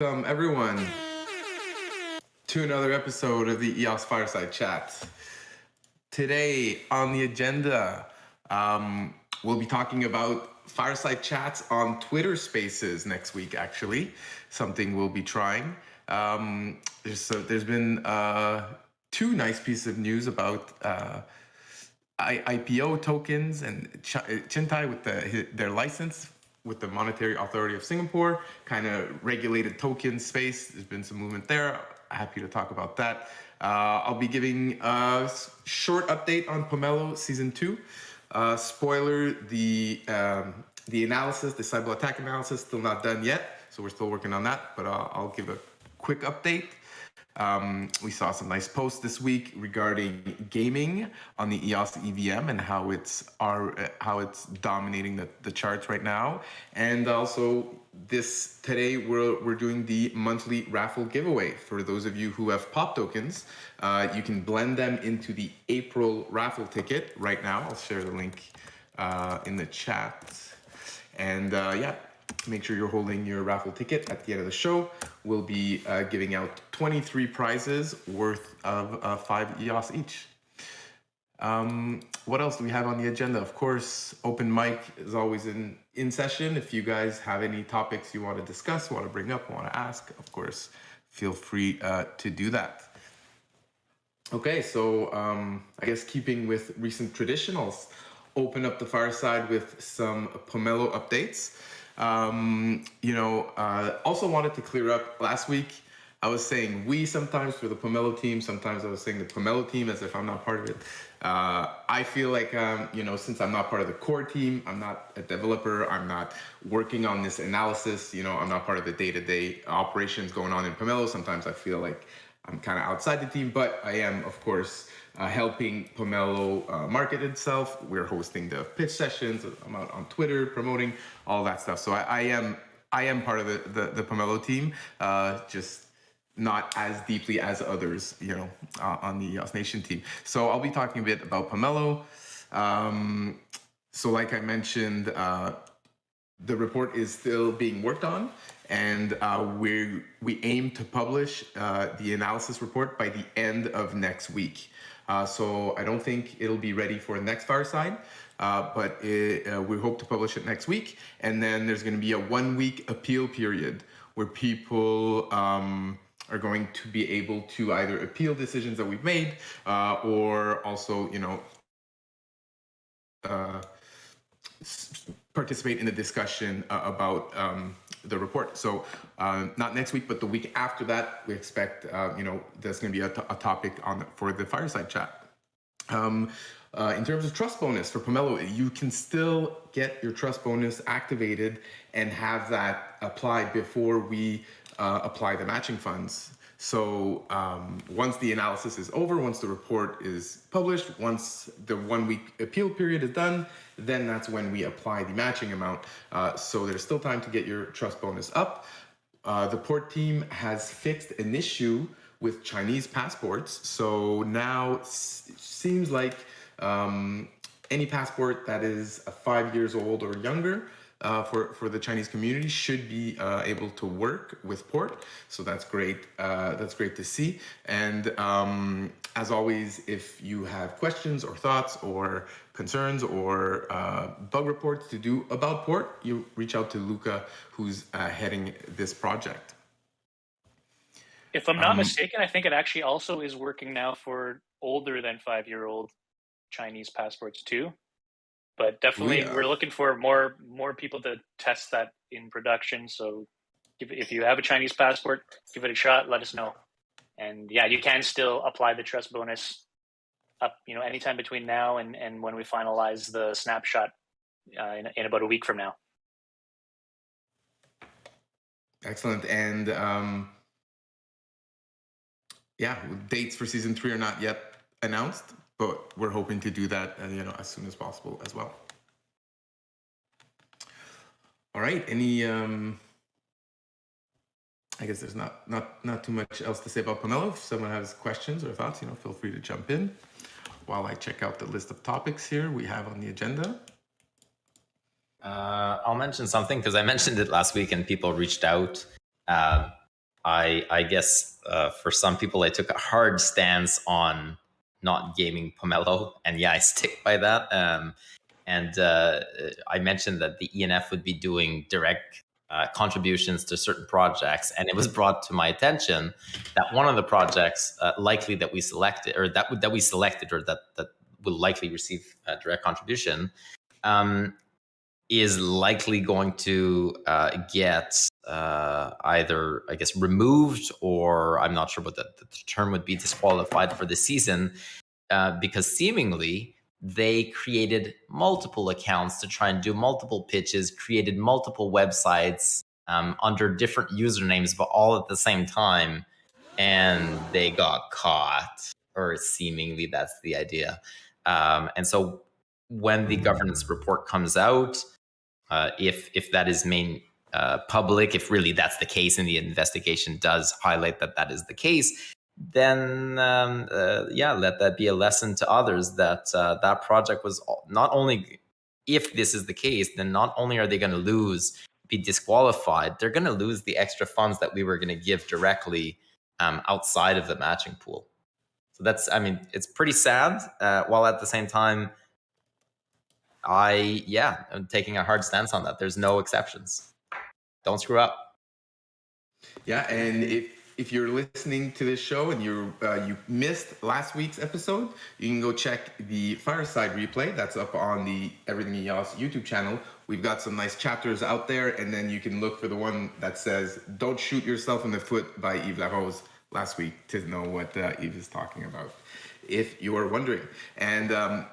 Welcome everyone to another episode of the EOS Fireside Chat. Today on the agenda, we'll be talking about fireside chats on Twitter Spaces next week. Actually, something we'll be trying. There's been two nice pieces of news about IPO tokens and Chintai with their license with the Monetary Authority of Singapore, kind of regulated token space. There's been some movement there. Happy to talk about that. I'll be giving a short update on Pomelo Season 2. Spoiler, the analysis, the cyber attack analysis, still not done yet. So we're still working on that, but I'll give a quick update. We saw some nice posts this week regarding gaming on the EOS EVM and how it's dominating the charts right now. And also today we're doing the monthly raffle giveaway. For those of you who have POP tokens, you can blend them into the April raffle ticket right now. I'll share the link in the chat. And make sure you're holding your raffle ticket. At the end of the show, we'll be giving out 23 prizes worth of 5 EOS each. What else do we have on the agenda? Of course, open mic is always in session. If you guys have any topics you want to discuss, want to bring up, want to ask, of course, feel free to do that. Okay, so I guess keeping with recent tradition, I'll open up the fireside with some Pomelo updates. Also wanted to clear up last week. I was saying we sometimes for the Pomelo team, sometimes I was saying the Pomelo team as if I'm not part of it. I feel like, since I'm not part of the core team, I'm not a developer, I'm not working on this analysis, I'm not part of the day-to-day operations going on in Pomelo. Sometimes I feel like I'm kind of outside the team, but I am, of course, helping Pomelo market itself. We're hosting the pitch sessions. I'm out on Twitter promoting all that stuff. So I am part of the Pomelo team, just not as deeply as others, on the EOS Nation team. So I'll be talking a bit about Pomelo. So like I mentioned, the report is still being worked on, and we aim to publish the analysis report by the end of next week. So I don't think it'll be ready for the next Fireside, but we hope to publish it next week. And then there's going to be a 1-week appeal period where people are going to be able to either appeal decisions that we've made or also, participate in the discussion about the report. So not next week, but the week after that, we expect, there's going to be a topic for the fireside chat. In terms of trust bonus for Pomelo, you can still get your trust bonus activated and have that applied before we apply the matching funds. So once the analysis is over, once the report is published, once the 1-week appeal period is done, then that's when we apply the matching amount. So there's still time to get your trust bonus up. The port team has fixed an issue with Chinese passports. So now it seems like any passport that is 5 years old or younger for the Chinese community should be able to work with port. So that's great. That's great to see. And as always, if you have questions or thoughts or concerns or bug reports to do about port, you reach out to Luca, who's heading this project. If I'm not mistaken, I think it actually also is working now for older than 5-year-old Chinese passports too. But definitely, we're looking for more people to test that in production. So if you have a Chinese passport, give it a shot. Let us know. And yeah, you can still apply the trust bonus up, anytime between now and when we finalize the snapshot in about a week from now. Excellent. And dates for season 3 are not yet announced, but we're hoping to do that, as soon as possible as well. All right. Any? I guess there's not too much else to say about Pomelo. If someone has questions or thoughts, feel free to jump in while I check out the list of topics here we have on the agenda. I'll mention something because I mentioned it last week and people reached out I guess for some people, I took a hard stance on not gaming Pomelo, and yeah, I stick by that. And I mentioned that the ENF would be doing direct contributions to certain projects, and it was brought to my attention that one of the projects likely that we selected, or that we selected, or that will likely receive a direct contribution, is likely going to get either, I guess, removed, or I'm not sure what the term would be, disqualified for the season, because seemingly they created multiple accounts to try and do multiple pitches, created multiple websites under different usernames, but all at the same time, and they got caught, or seemingly that's the idea. And so when the governance report comes out, if that is made public, if really that's the case and the investigation does highlight that that is the case, then yeah, let that be a lesson to others that that project was not only, if this is the case, then not only are they going to be disqualified, they're going to lose the extra funds that we were going to give directly outside of the matching pool. So that's, I mean, it's pretty sad, while at the same time, I'm taking a hard stance on that. There's no exceptions. Don't screw up. Yeah, and if you're listening to this show and you missed last week's episode, you can go check the Fireside replay. That's up on the Everything EOS YouTube channel. We've got some nice chapters out there, and then you can look for the one that says "Don't Shoot Yourself in the Foot" by Yves La Rose last week to know what Yves is talking about, if you are wondering. And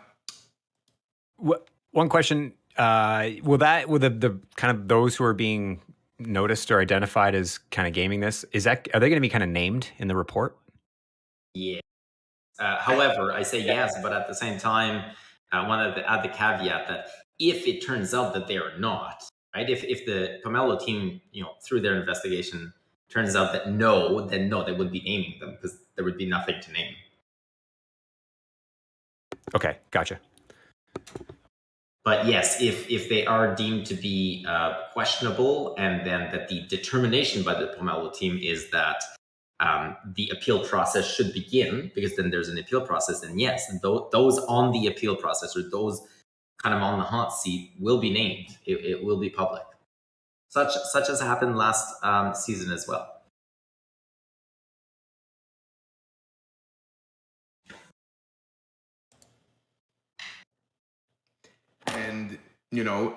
one question: will the kind of those who are being noticed or identified as kind of gaming this, are they going to be kind of named in the report? Yeah. However, I say yes, but at the same time, I want to add the caveat that if it turns out that they are not, right? If the Pomelo team, through their investigation, turns out that no, then no, they would be naming them because there would be nothing to name. Okay, gotcha. But yes, if they are deemed to be questionable, and then that the determination by the Pomelo team is that the appeal process should begin, because then there's an appeal process, and yes, those on the appeal process, or those kind of on the hot seat, will be named. It will be public, such as happened last season as well. And,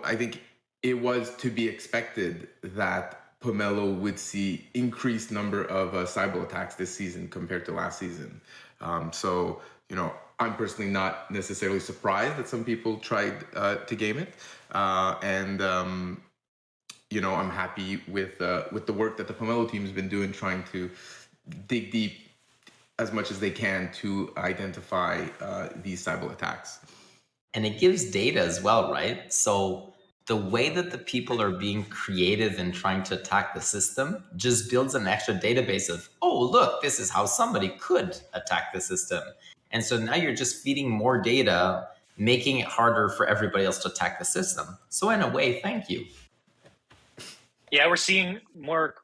I think it was to be expected that Pomelo would see increased number of cyber attacks this season compared to last season. So, I'm personally not necessarily surprised that some people tried to game it. And I'm happy with the work that the Pomelo team has been doing, trying to dig deep as much as they can to identify these cyber attacks. And it gives data as well, right? So the way that the people are being creative in trying to attack the system just builds an extra database of, oh, look, this is how somebody could attack the system. And so now you're just feeding more data, making it harder for everybody else to attack the system. So in a way, thank you. Yeah, we're seeing more,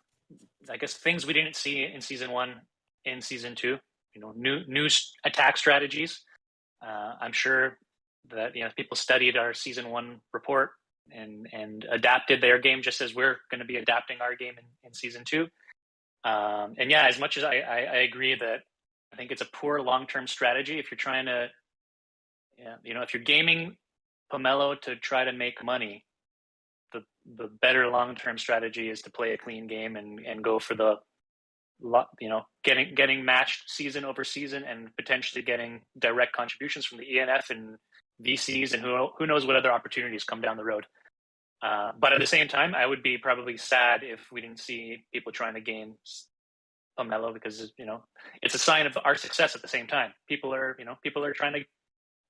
I guess, things we didn't see in season 1 in season 2. New attack strategies. I'm sure that people studied our season 1 report and adapted their game, just as we're going to be adapting our game in season 2. And yeah, as much as I agree that I think it's a poor long-term strategy if you're trying to, if you're gaming Pomelo to try to make money, the better long-term strategy is to play a clean game and go for the, getting matched season over season, and potentially getting direct contributions from the ENF and VCs, and who knows what other opportunities come down the road. But at the same time, I would be probably sad if we didn't see people trying to game Pomelo, because it's a sign of our success. At the same time, people are trying to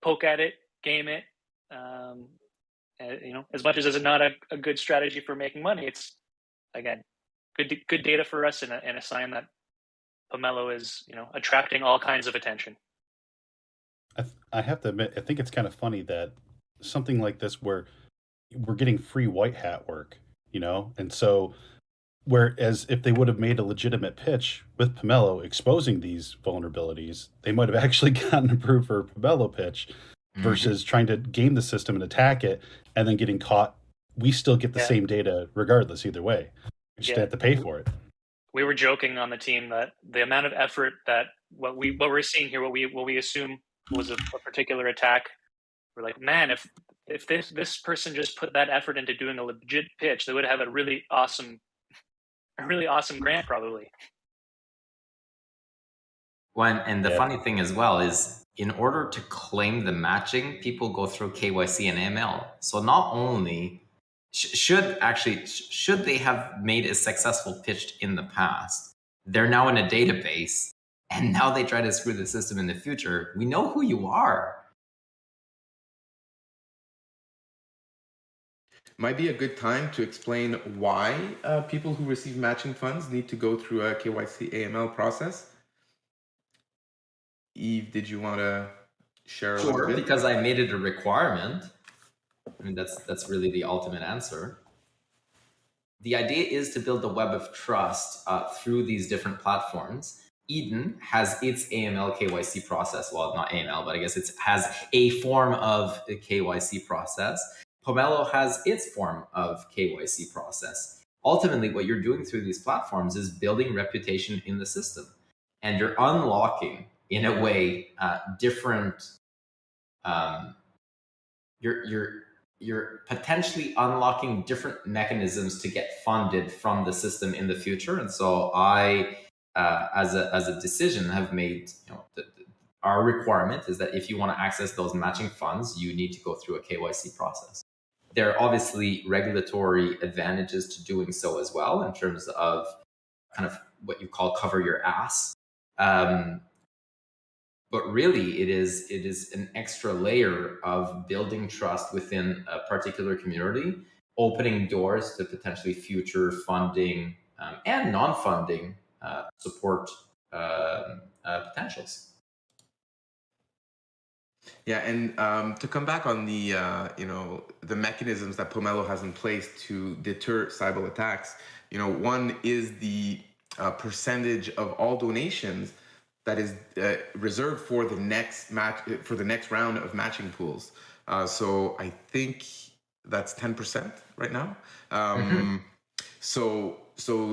poke at it, game it. As much as it's not a good strategy for making money, it's, again, good data for us, and a sign that Pomelo is attracting all kinds of attention. I have to admit, I think it's kind of funny that something like this, where we're getting free white hat work, and so Whereas if they would have made a legitimate pitch with Pomelo exposing these vulnerabilities, they might have actually gotten approved for a Pomelo pitch versus trying to game the system and attack it and then getting caught. We still get the same data regardless either way. We just have to pay for it. We were joking on the team that the amount of effort that what we're seeing here, what we assume was a particular attack, we're like, man, if this person just put that effort into doing a legit pitch, they would have a really awesome grant probably. And the funny thing as well is, in order to claim the matching, people go through KYC and AML. So not only should they have made a successful pitch in the past, they're now in a database, and now they try to screw the system in the future. We know who you are. Might be a good time to explain why people who receive matching funds need to go through a KYC AML process. Yves, did you want to share a little bit? Because I made it a requirement. I mean, that's really the ultimate answer. The idea is to build a web of trust through these different platforms. Eden has its AML KYC process. Well, not AML, but I guess it has a form of a KYC process. Pomelo has its form of KYC process. Ultimately, what you're doing through these platforms is building reputation in the system. And you're unlocking, in a way, different... You're potentially unlocking different mechanisms to get funded from the system in the future. And so I, as a decision, have made, our requirement is that if you want to access those matching funds, you need to go through a KYC process. There are obviously regulatory advantages to doing so as well, in terms of kind of what you call cover your ass. But really, it is an extra layer of building trust within a particular community, opening doors to potentially future funding and non-funding support potentials. Yeah, and to come back on the the mechanisms that Pomelo has in place to deter cyber attacks, one is the percentage of all donations that is reserved for the next round of matching pools. So I think that's 10% right now. So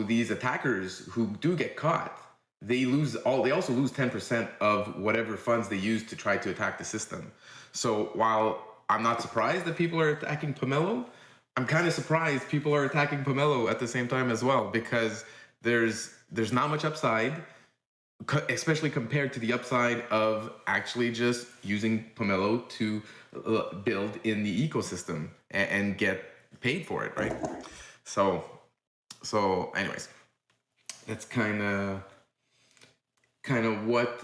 these attackers who do get caught, they also lose 10% of whatever funds they use to try to attack the system. So while I'm not surprised that people are attacking Pomelo, I'm kind of surprised people are attacking Pomelo at the same time as well, because there's not much upside, especially compared to the upside of actually just using Pomelo to build in the ecosystem and get paid for it, right? So anyways, that's kind of what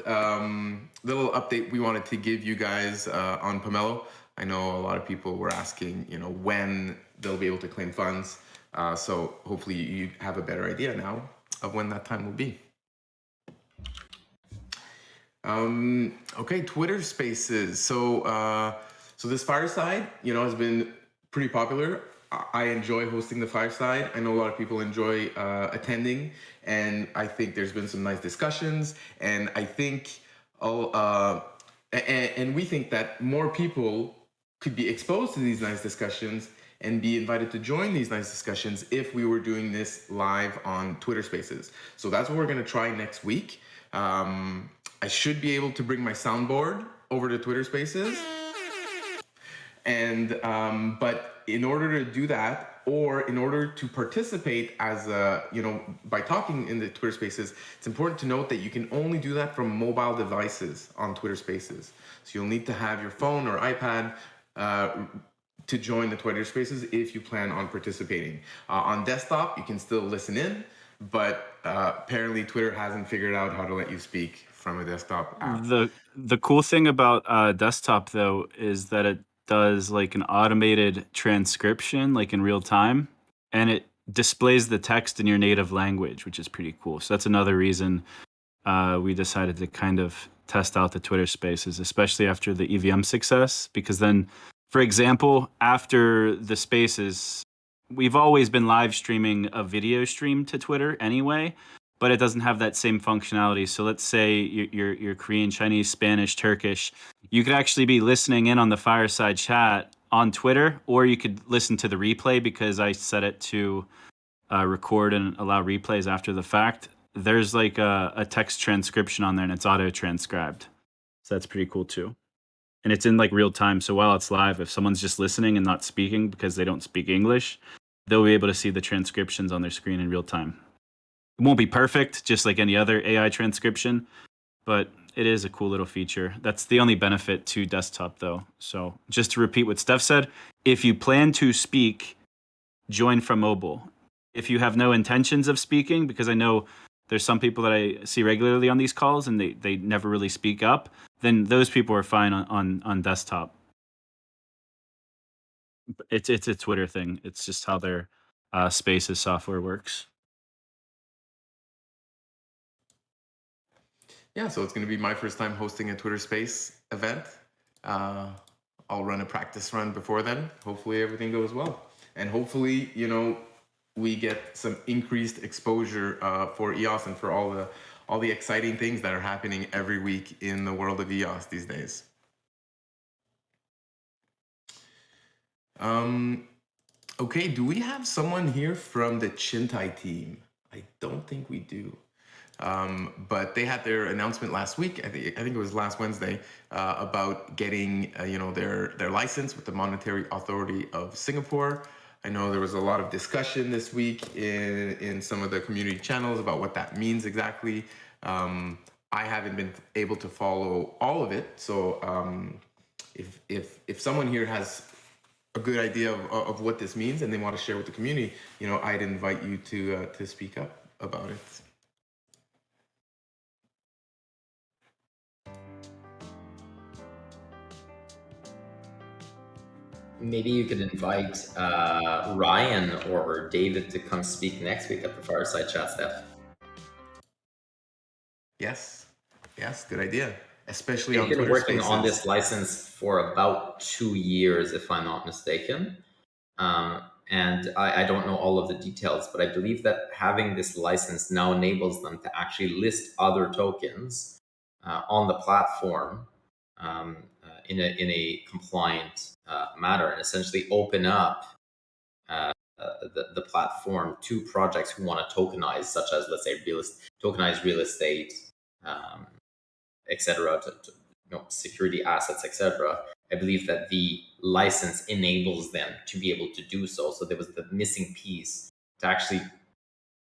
little update we wanted to give you guys on Pomelo. I know a lot of people were asking, when they'll be able to claim funds. So hopefully you have a better idea now of when that time will be. Okay, Twitter Spaces. So this Fireside, has been pretty popular. I enjoy hosting the Fireside. I know a lot of people enjoy attending, and I think there's been some nice discussions. And I think, and we think that more people could be exposed to these nice discussions and be invited to join these nice discussions if we were doing this live on Twitter Spaces. So that's what we're going to try next week. I should be able to bring my soundboard over to Twitter Spaces. And but in order to do that, or in order to participate as by talking in the Twitter Spaces, it's important to note that you can only do that from mobile devices on Twitter Spaces. So you'll need to have your phone or iPad to join the Twitter Spaces if you plan on participating. On desktop, you can still listen in, but apparently Twitter hasn't figured out how to let you speak from a desktop app. The cool thing about desktop, though, is that it does like an automated transcription, like in real time, and it displays the text in your native language, which is pretty cool. So that's another reason we decided to kind of test out the Twitter Spaces, especially after the EVM success, because then, for example, after the Spaces, we've always been live streaming a video stream to Twitter anyway, but it doesn't have that same functionality. So let's say you're Korean, Chinese, Spanish, Turkish. You could actually be listening in on the Fireside chat on Twitter, or you could listen to the replay because I set it to record and allow replays after the fact. There's like a text transcription on there, and it's auto transcribed. So that's pretty cool too. And it's in like real time. So while it's live, if someone's just listening and not speaking because they don't speak English, they'll be able to see the transcriptions on their screen in real time. It won't be perfect, just like any other AI transcription, but it is a cool little feature. That's the only benefit to desktop though. So just to repeat what Steph said, if you plan to speak, join from mobile. If you have no intentions of speaking, because I know there's some people that I see regularly on these calls and they never really speak up, then those people are fine on desktop. It's a Twitter thing. It's just how their Spaces software works. Yeah, so it's going to be my first time hosting a Twitter Space event. I'll run a practice run before then. Hopefully everything goes well. And hopefully, you know, we get some increased exposure for EOS and for all the exciting things that are happening every week in the world of EOS these days. Okay, do we have someone here from the Chintai team? I don't think we do. But they had their announcement last week. I think it was last Wednesday about getting you know, their license with the Monetary Authority of Singapore. I know there was a lot of discussion this week in some of the community channels about what that means exactly. I haven't been able to follow all of it, so if someone here has a good idea of what this means and they want to share with the community, you know, I'd invite you to speak up about it. Maybe you could invite Ryan or David to come speak next week at the Fireside Chat, Steph. Yes, good idea. Especially on They've been Twitter working Spaces. on this license for about 2 years, if I'm not mistaken. And I don't know all of the details, but I believe that having this license now enables them to actually list other tokens on the platform in a compliant manner, and essentially open up the platform to projects who want to tokenize, such as, let's say, tokenized real estate, etc., you know, security assets, etc. I believe that the license enables them to be able to do so. So there was the missing piece to actually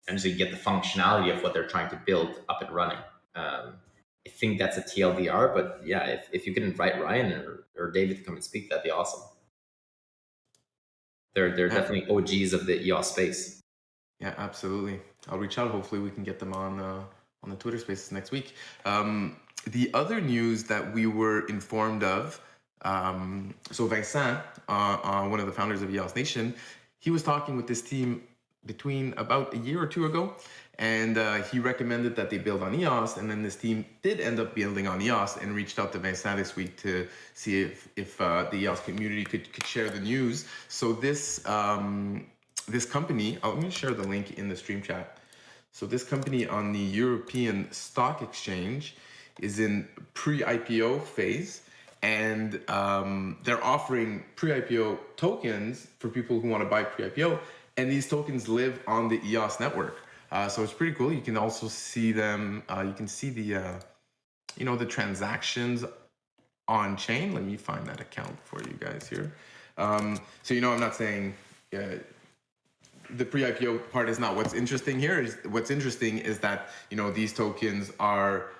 get the functionality of what they're trying to build up and running. I think that's a TLDR, but yeah, if you could invite Ryan or David to come and speak, that'd be awesome. They're definitely OGs of the EOS space. Yeah, absolutely. I'll reach out. Hopefully we can get them on the Twitter Spaces next week. The other news that we were informed of, so Vincent, one of the founders of EOS Nation, he was talking with this team between about a year or two ago, and he recommended that they build on EOS, and then this team did end up building on EOS and reached out to Vincent this week to see if the EOS community could share the news. So this company, I'm going to share the link in the stream chat. So this company on the European Stock Exchange is in pre-IPO phase, and they're offering pre-IPO tokens for people who want to buy pre-IPO, and these tokens live on the EOS network. So it's pretty cool. You can also see them. You can see the, you know, the transactions on chain. Let me find that account for you guys here. So, you know, I'm not saying the pre-IPO part is not what's interesting here. What's interesting is that, you know, these tokens are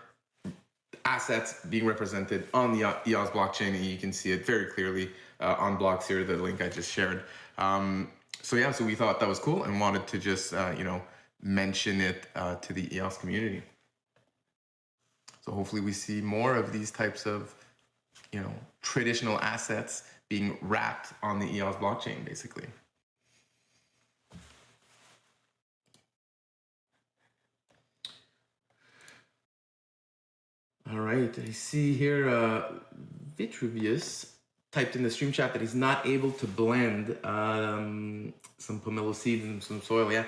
assets being represented on the EOS blockchain, and you can see it very clearly on blocks here, the link I just shared. So yeah, so we thought that was cool and wanted to just, you know, mention it to the EOS community. So hopefully we see more of these types of, you know, traditional assets being wrapped on the EOS blockchain, basically. All right, I see here Vitruvius typed in the stream chat that he's not able to blend some pomelo seeds and some soil. Yeah,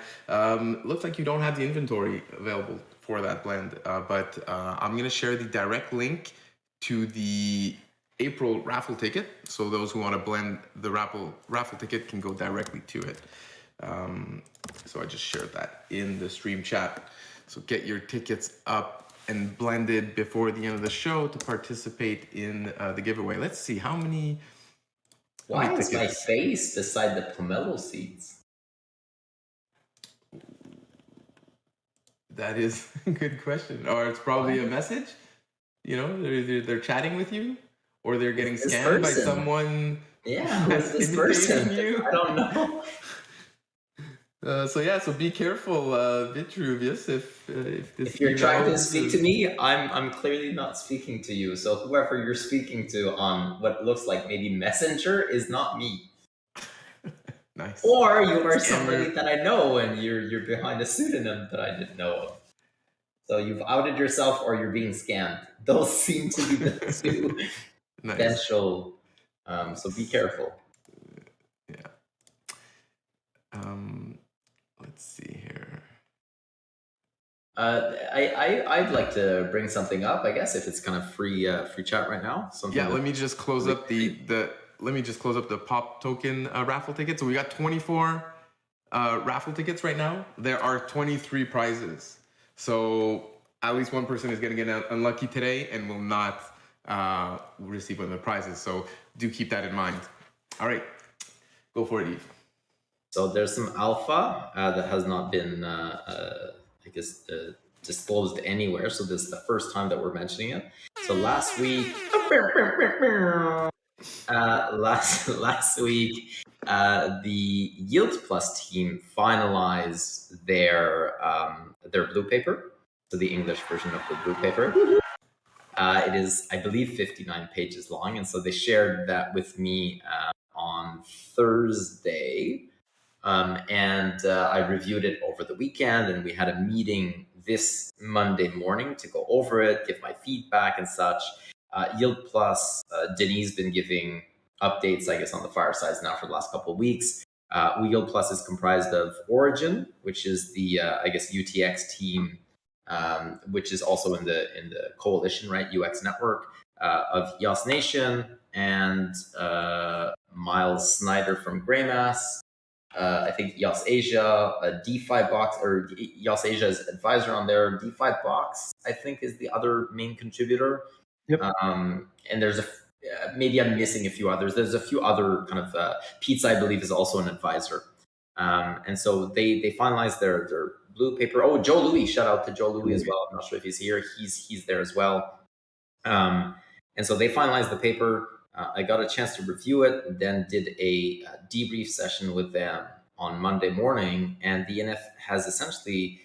looks like you don't have the inventory available for that blend, but I'm going to share the direct link to the April raffle ticket, so those who want to blend the raffle ticket can go directly to it. So I just shared that in the stream chat. So get your tickets up and blended before the end of the show to participate in the giveaway. Let's see how many. Why is my face beside the pomelo seeds? That is a good question. Or it's probably a message. You know, they're chatting with you, or they're getting scammed by someone. Yeah, who's this person? You. I don't know. So be careful, Vitruvius. If you're trying to speak to me, I'm clearly not speaking to you. So whoever you're speaking to on what looks like maybe Messenger is not me. Nice. Or you are somebody that I know, and you're behind a pseudonym that I didn't know of. So you've outed yourself, or you're being scammed. Those seem to be the two potential. So be careful. Yeah. Let's see here. I'd like to bring something up, I guess, if it's kind of free chat right now. Let me just close up the pop token raffle ticket. So we got 24 raffle tickets right now. There are 23 prizes. So at least one person is going to get unlucky today and will not receive one of the prizes. So do keep that in mind. All right, go for it, Yves. So there's some alpha that has not been, disclosed anywhere. So this is the first time that we're mentioning it. So last week, the Yield Plus team finalized their blue paper. So the English version of the blue paper. It is, I believe, 59 pages long, and so they shared that with me on Thursday. And I reviewed it over the weekend, and we had a meeting this Monday morning to go over it, give my feedback and such. Yield Plus, Denis been giving updates, I guess, on the Firesides now for the last couple of weeks. Yield Plus is comprised of Origin, which is the, UTX team, which is also in the coalition, right? UX network, of EOS Nation, and Miles Snyder from Greymass. I think EOS Asia, a DeFi box, or EOS Asia's advisor on their DeFi box, I think, is the other main contributor. Yep. And there's maybe I'm missing a few others. There's a few other kind of, Pizza, I believe, is also an advisor. And so they finalized their blue paper. Oh, Joe Louis, shout out to Joe Louis as well. I'm not sure if he's here. He's there as well. And so they finalized the paper. I got a chance to review it, then did a debrief session with them on Monday morning, and the NF has essentially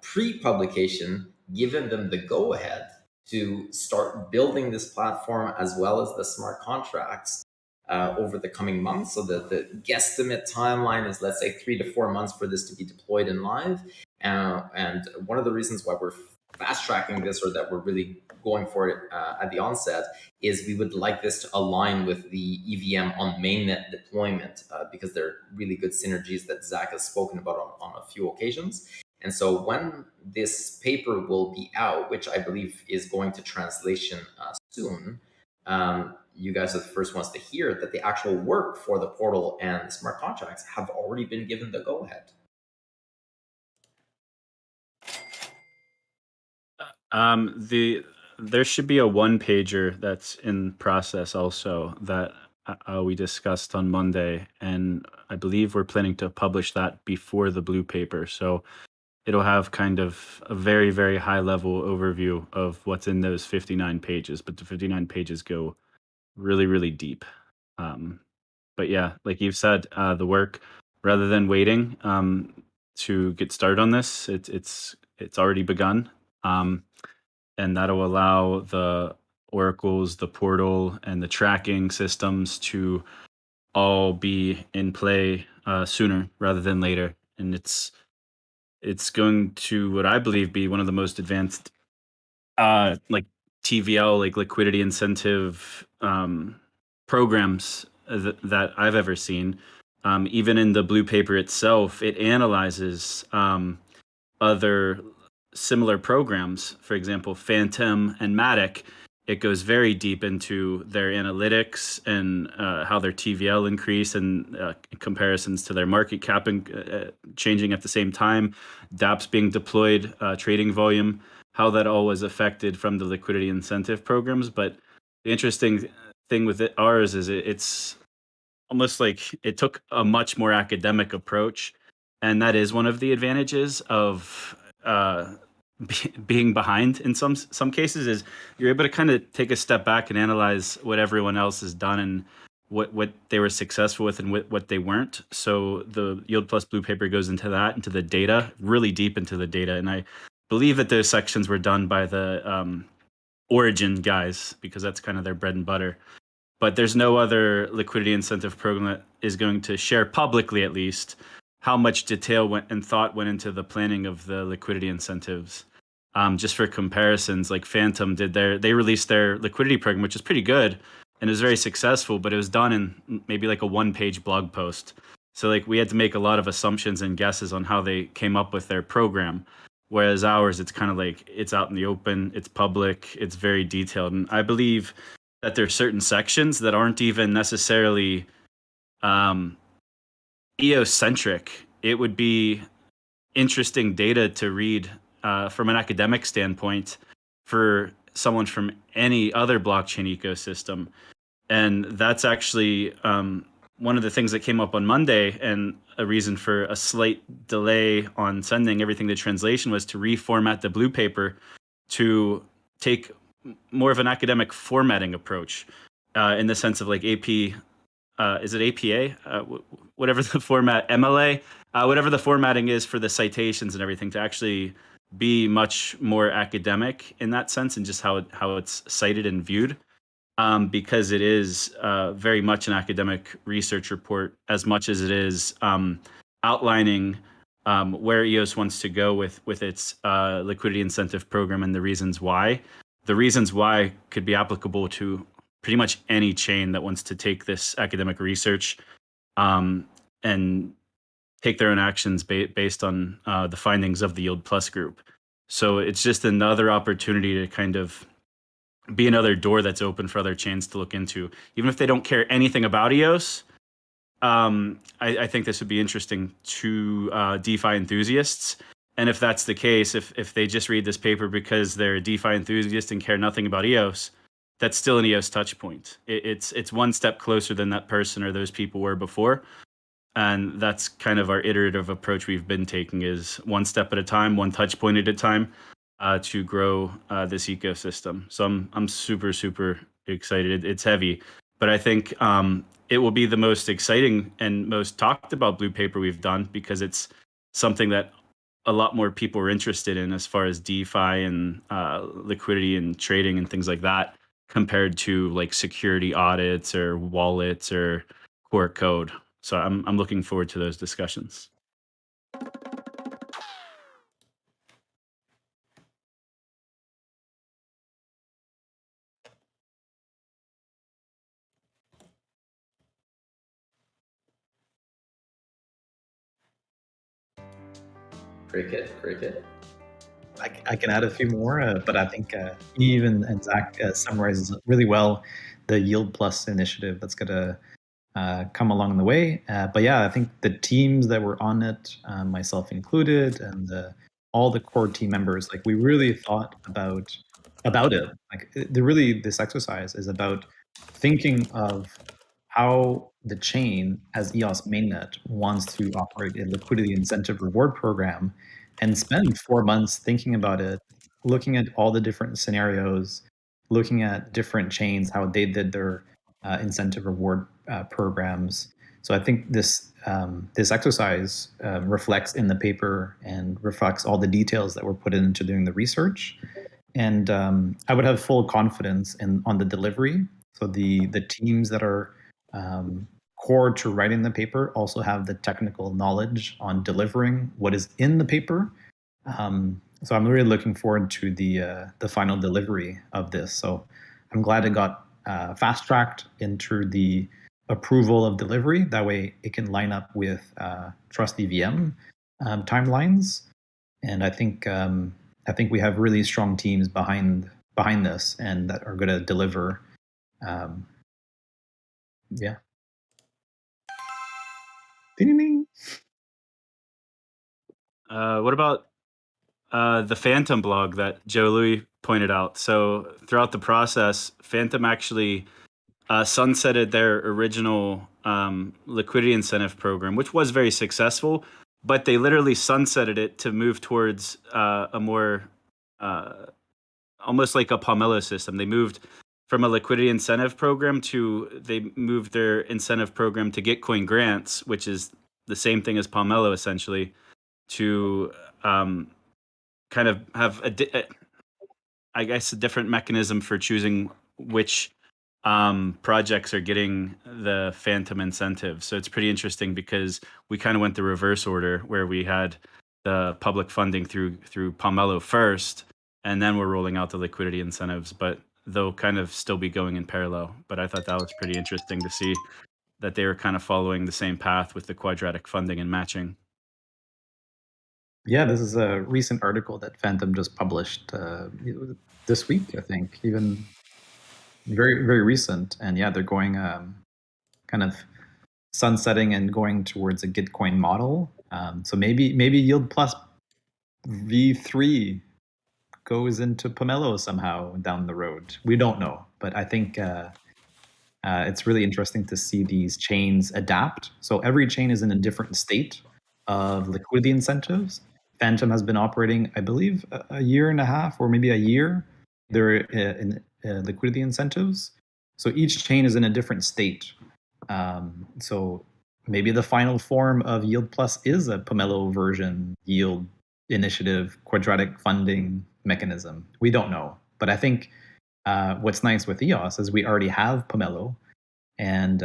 pre-publication given them the go-ahead to start building this platform as well as the smart contracts over the coming months. So the guesstimate timeline is, let's say, 3 to 4 months for this to be deployed and live. And one of the reasons why we're fast tracking this, or that we're really going for it at the onset, is we would like this to align with the EVM on mainnet deployment, because there are really good synergies that Zack has spoken about on a few occasions. And so when this paper will be out, which I believe is going to translation soon, you guys are the first ones to hear that the actual work for the portal and the smart contracts have already been given the go-ahead. There should be a one-pager that's in process also that we discussed on Monday, and I believe we're planning to publish that before the blue paper. So it'll have kind of a very, very high-level overview of what's in those 59 pages, but the 59 pages go really, really deep. But yeah, like you've said, the work, rather than waiting to get started on this, it's already begun. And that'll allow the oracles, the portal, and the tracking systems to all be in play sooner rather than later. And it's going to, what I believe, be one of the most advanced like TVL, like liquidity incentive programs that I've ever seen. Even in the blue paper itself, it analyzes other similar programs. For example, Fantom and Matic. It goes very deep into their analytics and how their TVL increase and comparisons to their market cap changing at the same time, dApps being deployed, trading volume, how that all was affected from the liquidity incentive programs. But the interesting thing with ours is it's almost like it took a much more academic approach. And that is one of the advantages of being behind in some cases, is you're able to kind of take a step back and analyze what everyone else has done and what they were successful with and what they weren't. So the Yield Plus blue paper goes into that, into the data, really deep into the data. And I believe that those sections were done by the Origin guys, because that's kind of their bread and butter. But there's no other liquidity incentive program that is going to share publicly, at least, how much detail and thought went into the planning of the liquidity incentives. Just for comparisons, like Fantom they released their liquidity program, which is pretty good and it was very successful, but it was done in maybe like a 1-page blog post. So like we had to make a lot of assumptions and guesses on how they came up with their program. Whereas ours, it's kind of like it's out in the open, it's public, it's very detailed. And I believe that there are certain sections that aren't even necessarily EOS-centric. It would be interesting data to read from an academic standpoint for someone from any other blockchain ecosystem. And that's actually one of the things that came up on Monday, and a reason for a slight delay on sending everything to translation was to reformat the blue paper to take more of an academic formatting approach in the sense of like AP, is it APA? Whatever the format, MLA, whatever the formatting is for the citations and everything, to actually be much more academic in that sense and just how it's cited and viewed. Because it is very much an academic research report, as much as it is outlining where EOS wants to go with its liquidity incentive program and the reasons why. The reasons why could be applicable to pretty much any chain that wants to take this academic research and take their own actions based on the findings of the Yield Plus group. So it's just another opportunity to kind of be another door that's open for other chains to look into. Even if they don't care anything about EOS, I think this would be interesting to DeFi enthusiasts. And if that's the case, if they just read this paper because they're a DeFi enthusiast and care nothing about EOS, that's still an EOS touch point. It's one step closer than that person or those people were before. And that's kind of our iterative approach we've been taking, is one step at a time, one touch point at a time, to grow this ecosystem. So I'm super, super excited. It's heavy, but I think it will be the most exciting and most talked about blue paper we've done, because it's something that a lot more people are interested in as far as DeFi and liquidity and trading and things like that, compared to like security audits or wallets or core code. So I'm looking forward to those discussions. Cricket. I can add a few more, but I think Yves and Zack summarizes really well the Yield Plus initiative that's going to come along the way. But yeah, I think the teams that were on it, myself included, and all the core team members, like we really thought about it. Like this exercise is about thinking of how the chain, as EOS mainnet, wants to operate a liquidity incentive reward program, and spend 4 months thinking about it, looking at all the different scenarios, looking at different chains, how they did their incentive reward programs. So I think this exercise reflects in the paper and reflects all the details that were put into doing the research. And I would have full confidence on the delivery. So the teams that are core to writing the paper also have the technical knowledge on delivering what is in the paper. So I'm really looking forward to the final delivery of this. So I'm glad it got fast-tracked into the approval of delivery. That way it can line up with Trust EVM timelines. And I think we have really strong teams behind this and that are going to deliver. Yeah. Ding-ding-ding. What about the Fantom blog that Joe Louis pointed out? So throughout the process, Fantom actually sunsetted their original liquidity incentive program, which was very successful, but they literally sunsetted it to move towards a more almost like a Pomelo system. They moved from a liquidity incentive program they moved their incentive program to get coin grants, which is the same thing as Pomelo essentially, to kind of have I guess a different mechanism for choosing which projects are getting the Fantom incentive. So it's pretty interesting because we kind of went the reverse order where we had the public funding through Pomelo first, and then we're rolling out the liquidity incentives, but they'll kind of still be going in parallel. But I thought that was pretty interesting to see that they were kind of following the same path with the quadratic funding and matching. Yeah, this is a recent article that Fantom just published this week, I think, even very, very recent. And yeah, they're going kind of sunsetting and going towards a Gitcoin model. So maybe Yield Plus V3 goes into Pomelo somehow down the road. We don't know, but I think it's really interesting to see these chains adapt. So every chain is in a different state of liquidity incentives. Fantom has been operating, I believe, a year and a half or maybe a year. They're in liquidity incentives. So each chain is in a different state. So maybe the final form of Yield Plus is a Pomelo version yield initiative quadratic funding mechanism. We don't know. But I think what's nice with EOS is we already have Pomelo, and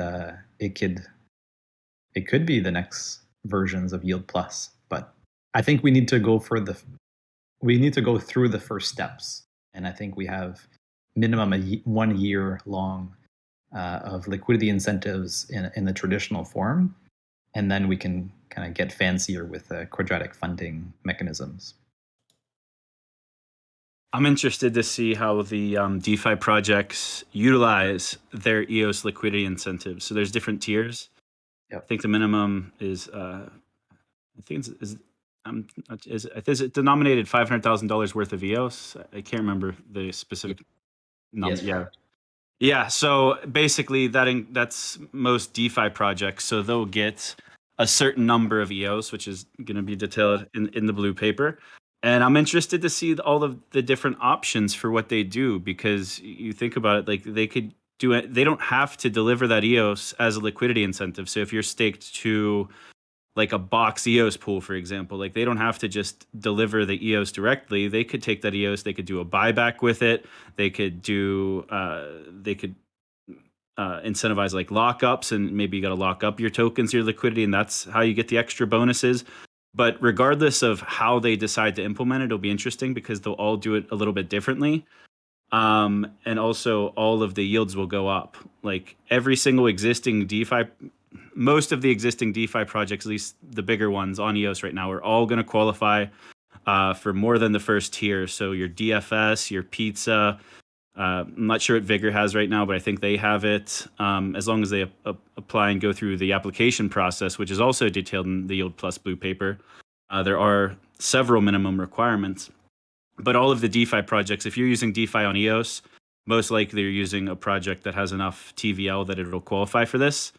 it could be the next versions of Yield Plus. But I think we need to go through the first steps, and I think we have minimum 1 year long of liquidity incentives in the traditional form, and then we can kind of get fancier with quadratic funding mechanisms. I'm interested to see how the DeFi projects utilize their EOS liquidity incentives. So there's different tiers. Yep. I think the minimum is is it denominated $500,000 worth of EOS? I can't remember the specific number. Yes. Yeah. So basically, that's most DeFi projects. So they'll get a certain number of EOS, which is going to be detailed in the blue paper. And I'm interested to see all of the different options for what they do, because you think about it, like they could do it. They don't have to deliver that EOS as a liquidity incentive. So if you're staked to like a box EOS pool, for example, like they don't have to just deliver the EOS directly. They could take that EOS, they could do a buyback with it. They could incentivize like lockups, and maybe you got to lock up your tokens, your liquidity, and that's how you get the extra bonuses. But regardless of how they decide to implement it, it'll be interesting because they'll all do it a little bit differently. And also all of the yields will go up. Like every single existing DeFi, most of the existing DeFi projects, at least the bigger ones on EOS right now, are all going to qualify for more than the first tier. So your DFS, your Pizza, I'm not sure what Vigor has right now, but I think they have it. As long as they apply and go through the application process, which is also detailed in the Yield Plus blue paper, there are several minimum requirements. But all of the DeFi projects, if you're using DeFi on EOS, most likely you're using a project that has enough TVL that it'll qualify for this.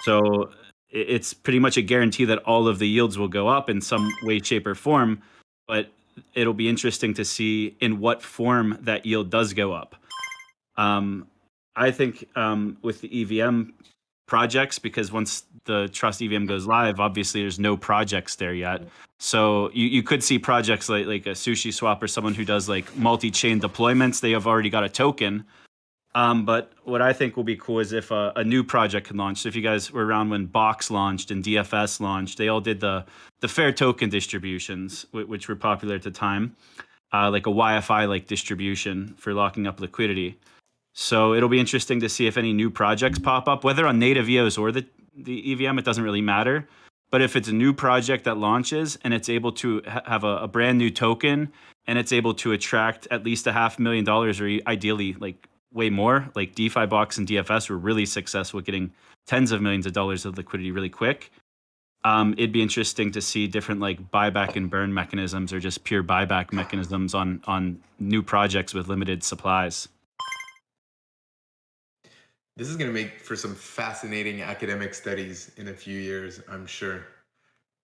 So it's pretty much a guarantee that all of the yields will go up in some way, shape, or form. But it'll be interesting to see in what form that yield does go up. I think with the EVM projects, because once the Trust EVM goes live, obviously there's no projects there yet. So you could see projects like a Sushi Swap or someone who does like multi-chain deployments. They have already got a token. But what I think will be cool is if a new project can launch. So if you guys were around when Box launched and DFS launched, they all did the fair token distributions, which were popular at the time, like a YFI like distribution for locking up liquidity. So it'll be interesting to see if any new projects pop up, whether on native EOS or the EVM. It doesn't really matter. But if it's a new project that launches and it's able to have a brand new token and it's able to attract at least $500,000 or ideally like way more, like DeFi Box and DFS were really successful at getting tens of millions of dollars of liquidity really quick. It'd be interesting to see different like buyback and burn mechanisms or just pure buyback mechanisms on new projects with limited supplies. This is going to make for some fascinating academic studies in a few years, I'm sure.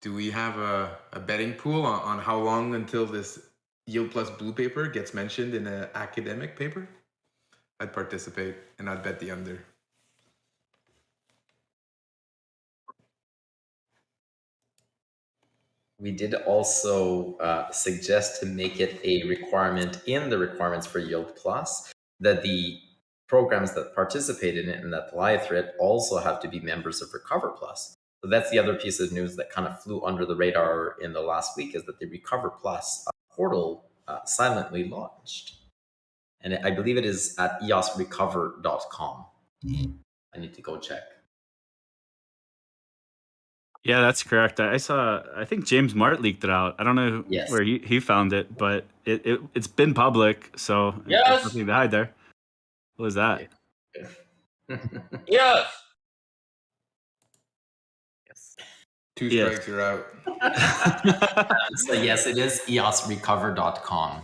Do we have a betting pool on how long until this yield plus blue paper gets mentioned in an academic paper? I'd participate and I'd bet the under. We did also suggest to make it a requirement in the requirements for Yield Plus that the programs that participate in it and that apply through it also have to be members of Recover Plus. So that's the other piece of news that kind of flew under the radar in the last week, is that the Recover Plus portal silently launched. And I believe it is at eosrecover.com. I need to go check. Yeah, that's correct. I think James Mart leaked it out. I don't know where he found it, but it's been public, so there's nothing to hide there. What was that? Yes. Two strikes, you're out. So yes, it is eosrecover.com.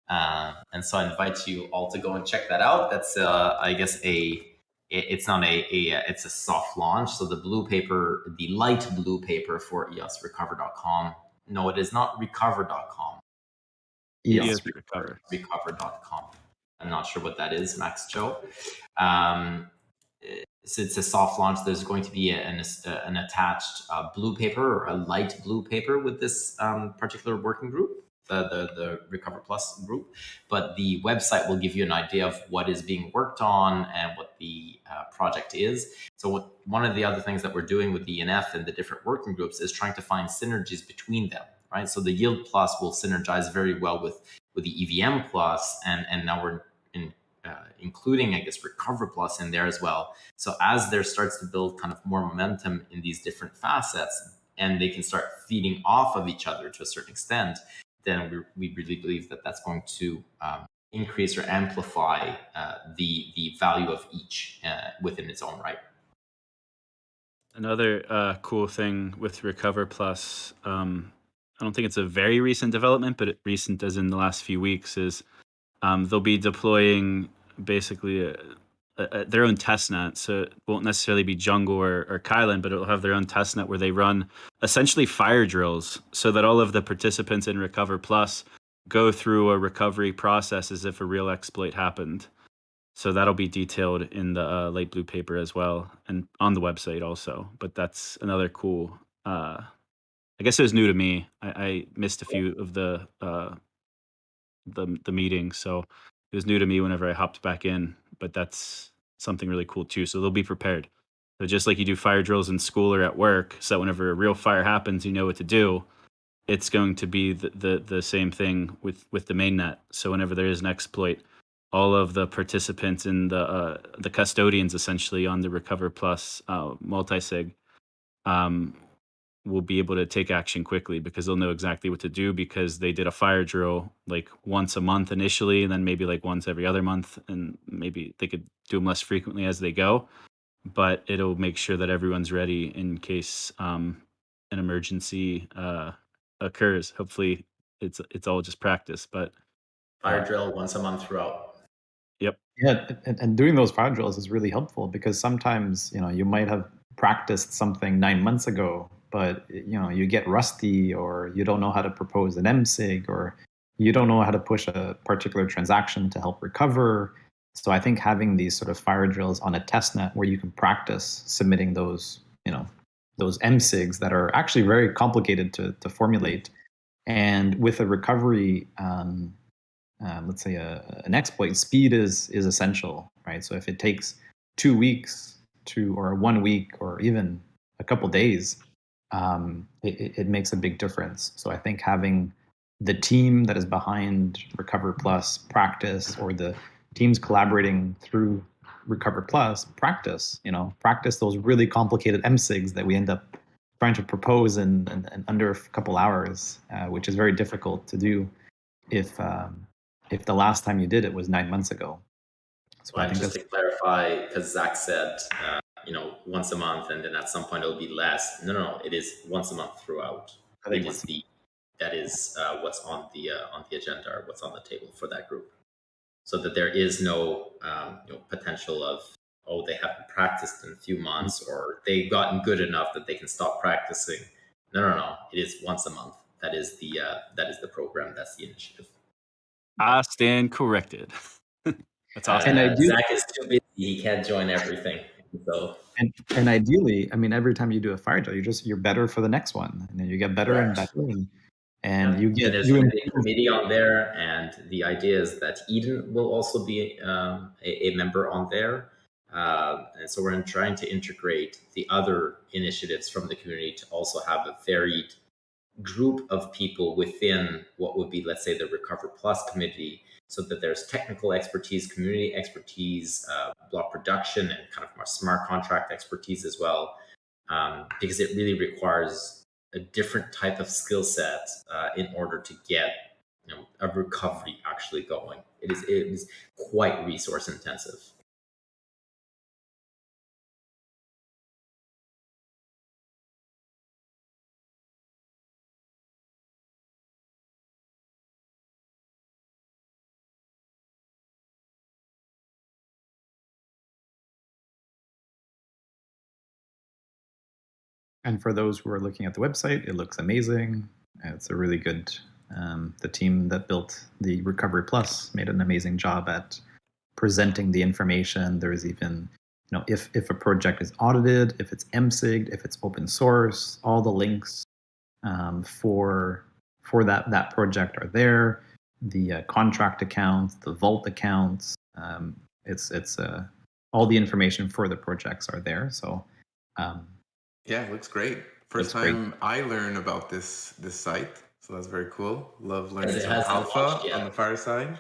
And so I invite you all to go and check that out. That's, I guess, it's not it's a soft launch. So the blue paper, the light blue paper for eosrecover.com. No, it is not recover.com. Recover.com. I'm not sure what that is, Max Joe. So it's a soft launch. There's going to be an attached blue paper or a light blue paper with this particular working group, the Recover Plus group. But the website will give you an idea of what is being worked on and what the project is. So one of the other things that we're doing with the ENF and the different working groups is trying to find synergies between them, right? So the Yield Plus will synergize very well with the EVM Plus, and now we're including, I guess, Recover Plus in there as well. So as there starts to build kind of more momentum in these different facets, and they can start feeding off of each other to a certain extent, then we really believe that that's going to increase or amplify the value of each within its own right. Another cool thing with Recover Plus, I don't think it's a very recent development, but recent as in the last few weeks, is they'll be deploying basically their own testnet. So it won't necessarily be Jungle or Kylan, but it'll have their own testnet where they run essentially fire drills so that all of the participants in Recover Plus go through a recovery process as if a real exploit happened. So that'll be detailed in the light blue paper as well, and on the website also. But that's another cool, I guess it was new to me. I missed a few of the meeting, so it was new to me whenever I hopped back in, but that's something really cool too. So they'll be prepared. So just like you do fire drills in school or at work, so that whenever a real fire happens, you know what to do. It's going to be the same thing with the mainnet. So whenever there is an exploit, all of the participants and the custodians essentially on the Recover Plus multi-sig will be able to take action quickly, because they'll know exactly what to do, because they did a fire drill like once a month initially, and then maybe like once every other month, and maybe they could do them less frequently as they go, but it'll make sure that everyone's ready in case an emergency occurs. Hopefully it's all just practice, but fire drill once a month throughout. Yep. Yeah, and doing those fire drills is really helpful, because sometimes you might have practiced something 9 months ago, but you get rusty, or you don't know how to propose an MSIG, or you don't know how to push a particular transaction to help recover. So I think having these sort of fire drills on a testnet where you can practice submitting those MSIGs that are actually very complicated to formulate, and with a recovery, let's say an exploit, speed is essential, right? So if it takes 2 weeks or 1 week or even a couple days, it makes a big difference. So I think having the team that is behind Recover Plus practice, or the teams collaborating through Recover Plus practice those really complicated MSIGs that we end up trying to propose in under a couple hours, which is very difficult to do if the last time you did it was 9 months ago. So I think just to clarify, because Zack said, once a month, and then at some point it'll be less. No, it is once a month throughout. That is what's on the agenda, or what's on the table for that group, so that there is no potential of, they haven't practiced in a few months, or they've gotten good enough that they can stop practicing. No. It is once a month. That is the program. That's the initiative. I stand corrected. That's awesome. And Zack is too busy; he can't join everything. So and ideally, I mean, every time you do a fire drill, you're better for the next one, and then you get better and better, and you get. There's a committee on there, and the idea is that Eden will also be a member on there, and so we're trying to integrate the other initiatives from the community to also have a varied group of people within what would be, let's say, the Recover Plus committee, so that there's technical expertise, community expertise, block production, and kind of more smart contract expertise as well, because it really requires a different type of skill set in order to get a recovery actually going. It is quite resource intensive. And for those who are looking at the website, it looks amazing. It's a really good, the team that built the Recovery Plus made an amazing job at presenting the information. There's even, if a project is audited, if it's MSIG'd, if it's open source, all the links for that project are there. The contract accounts, the vault accounts, it's all the information for the projects are there. So yeah, it looks great. First time I learned about this site, so that's very cool. Love learning some alpha on the Fireside.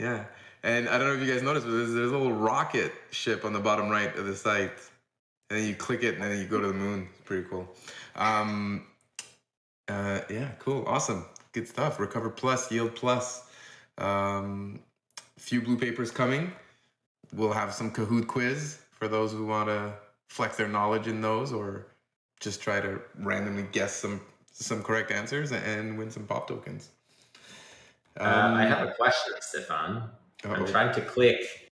Yeah. And I don't know if you guys noticed, but there's a little rocket ship on the bottom right of the site, and then you click it, and then you go to the moon. It's pretty cool. Yeah, cool, awesome, good stuff. Recover Plus, Yield Plus. Few blue papers coming. We'll have some Kahoot quiz for those who want to flex their knowledge in those, or just try to randomly guess some correct answers and win some pop tokens. I have a question, Stepane. I'm trying to click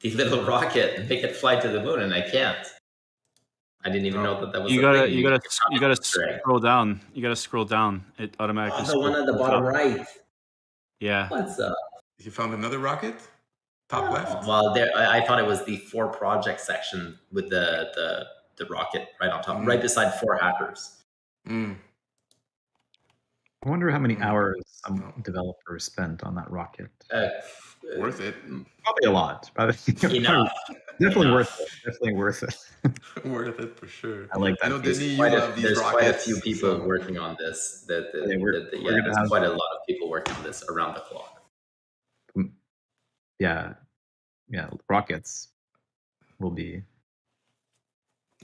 the little rocket and make it fly to the moon, and I can't. I didn't even know that was. You gotta scroll down. You gotta scroll down. It automatically. The one at the bottom right. Yeah. What's up? You found another rocket? Top left. Well, I thought it was the for project section with the rocket right on top, right beside for hackers. I wonder how many hours some developers spent on that rocket. Worth it. Probably a lot. Enough. Definitely worth it. Definitely worth it. Worth it for sure. I like that. I know Denis, you love these rockets. There's quite a few people working on this. There's quite a lot of people working on this around the clock. Yeah, rockets will be.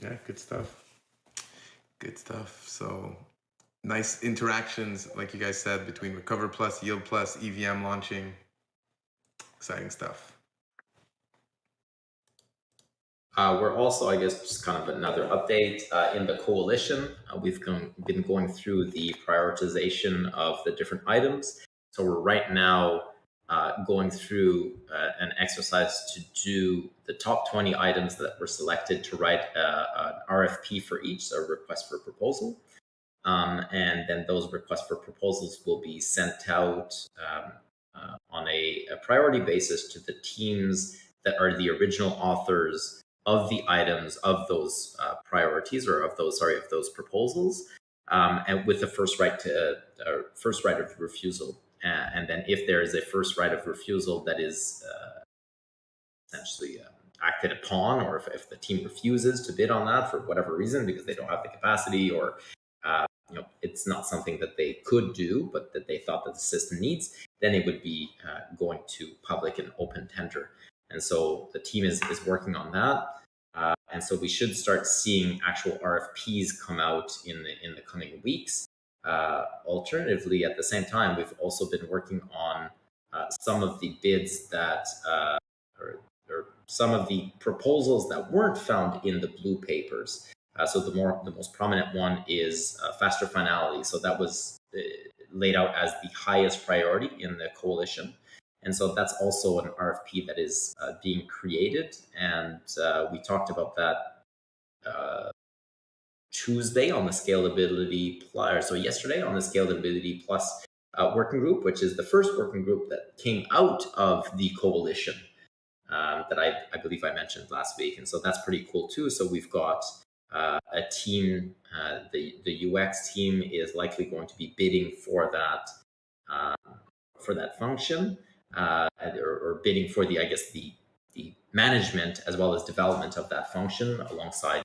Yeah, good stuff. So nice interactions, like you guys said, between Recover Plus, Yield Plus, EVM launching. Exciting stuff. We're also, I guess, just kind of another update in the coalition. We've been going through the prioritization of the different items. So we're right now going through an exercise to do the top 20 items that were selected to write an RFP for each, so a request for proposal. And then those requests for proposals will be sent out on a priority basis to the teams that are the original authors of the items of those priorities, or of those proposals, and with the first right of refusal. And then if there is a first right of refusal that is essentially acted upon, or if the team refuses to bid on that for whatever reason, because they don't have the capacity, or it's not something that they could do, but that they thought that the system needs, then it would be going to public and open tender. And so the team is working on that. And so we should start seeing actual RFPs come out in the coming weeks. Alternatively, at the same time, we've also been working on some of the bids that, or some of the proposals that weren't found in the blue papers. So the most prominent one is faster finality. So that was laid out as the highest priority in the coalition. And so that's also an RFP that is being created. And we talked about that Tuesday on the Scalability Plus, so yesterday on the Scalability Plus working group, which is the first working group that came out of the coalition that I believe I mentioned last week. And so that's pretty cool too. So we've got a team, the UX team is likely going to be bidding for that function, or bidding for the management as well as development of that function alongside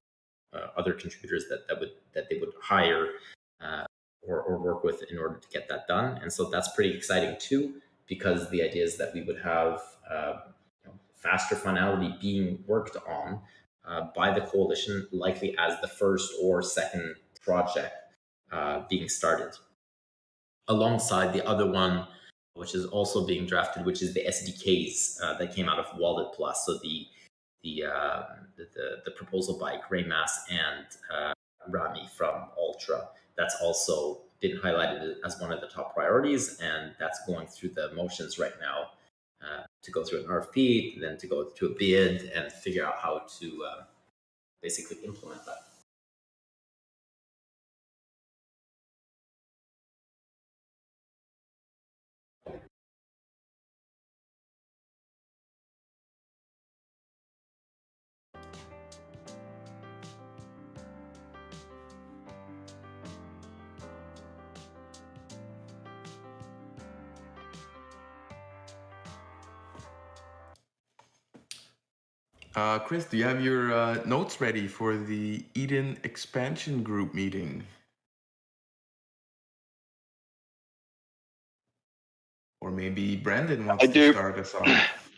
other contributors that they would hire or work with in order to get that done. And so that's pretty exciting too, because the idea is that we would have faster finality being worked on by the coalition, likely as the first or second project being started. Alongside the other one, which is also being drafted, which is the SDKs that came out of Wallet Plus. So the proposal by Greymass and Rami from Ultra. That's also been highlighted as one of the top priorities, and that's going through the motions right now to go through an RFP, then to go to a bid and figure out how to basically implement that. Chris, do you have your notes ready for the Eden Expansion Group meeting? Or maybe Brandon wants to start us off.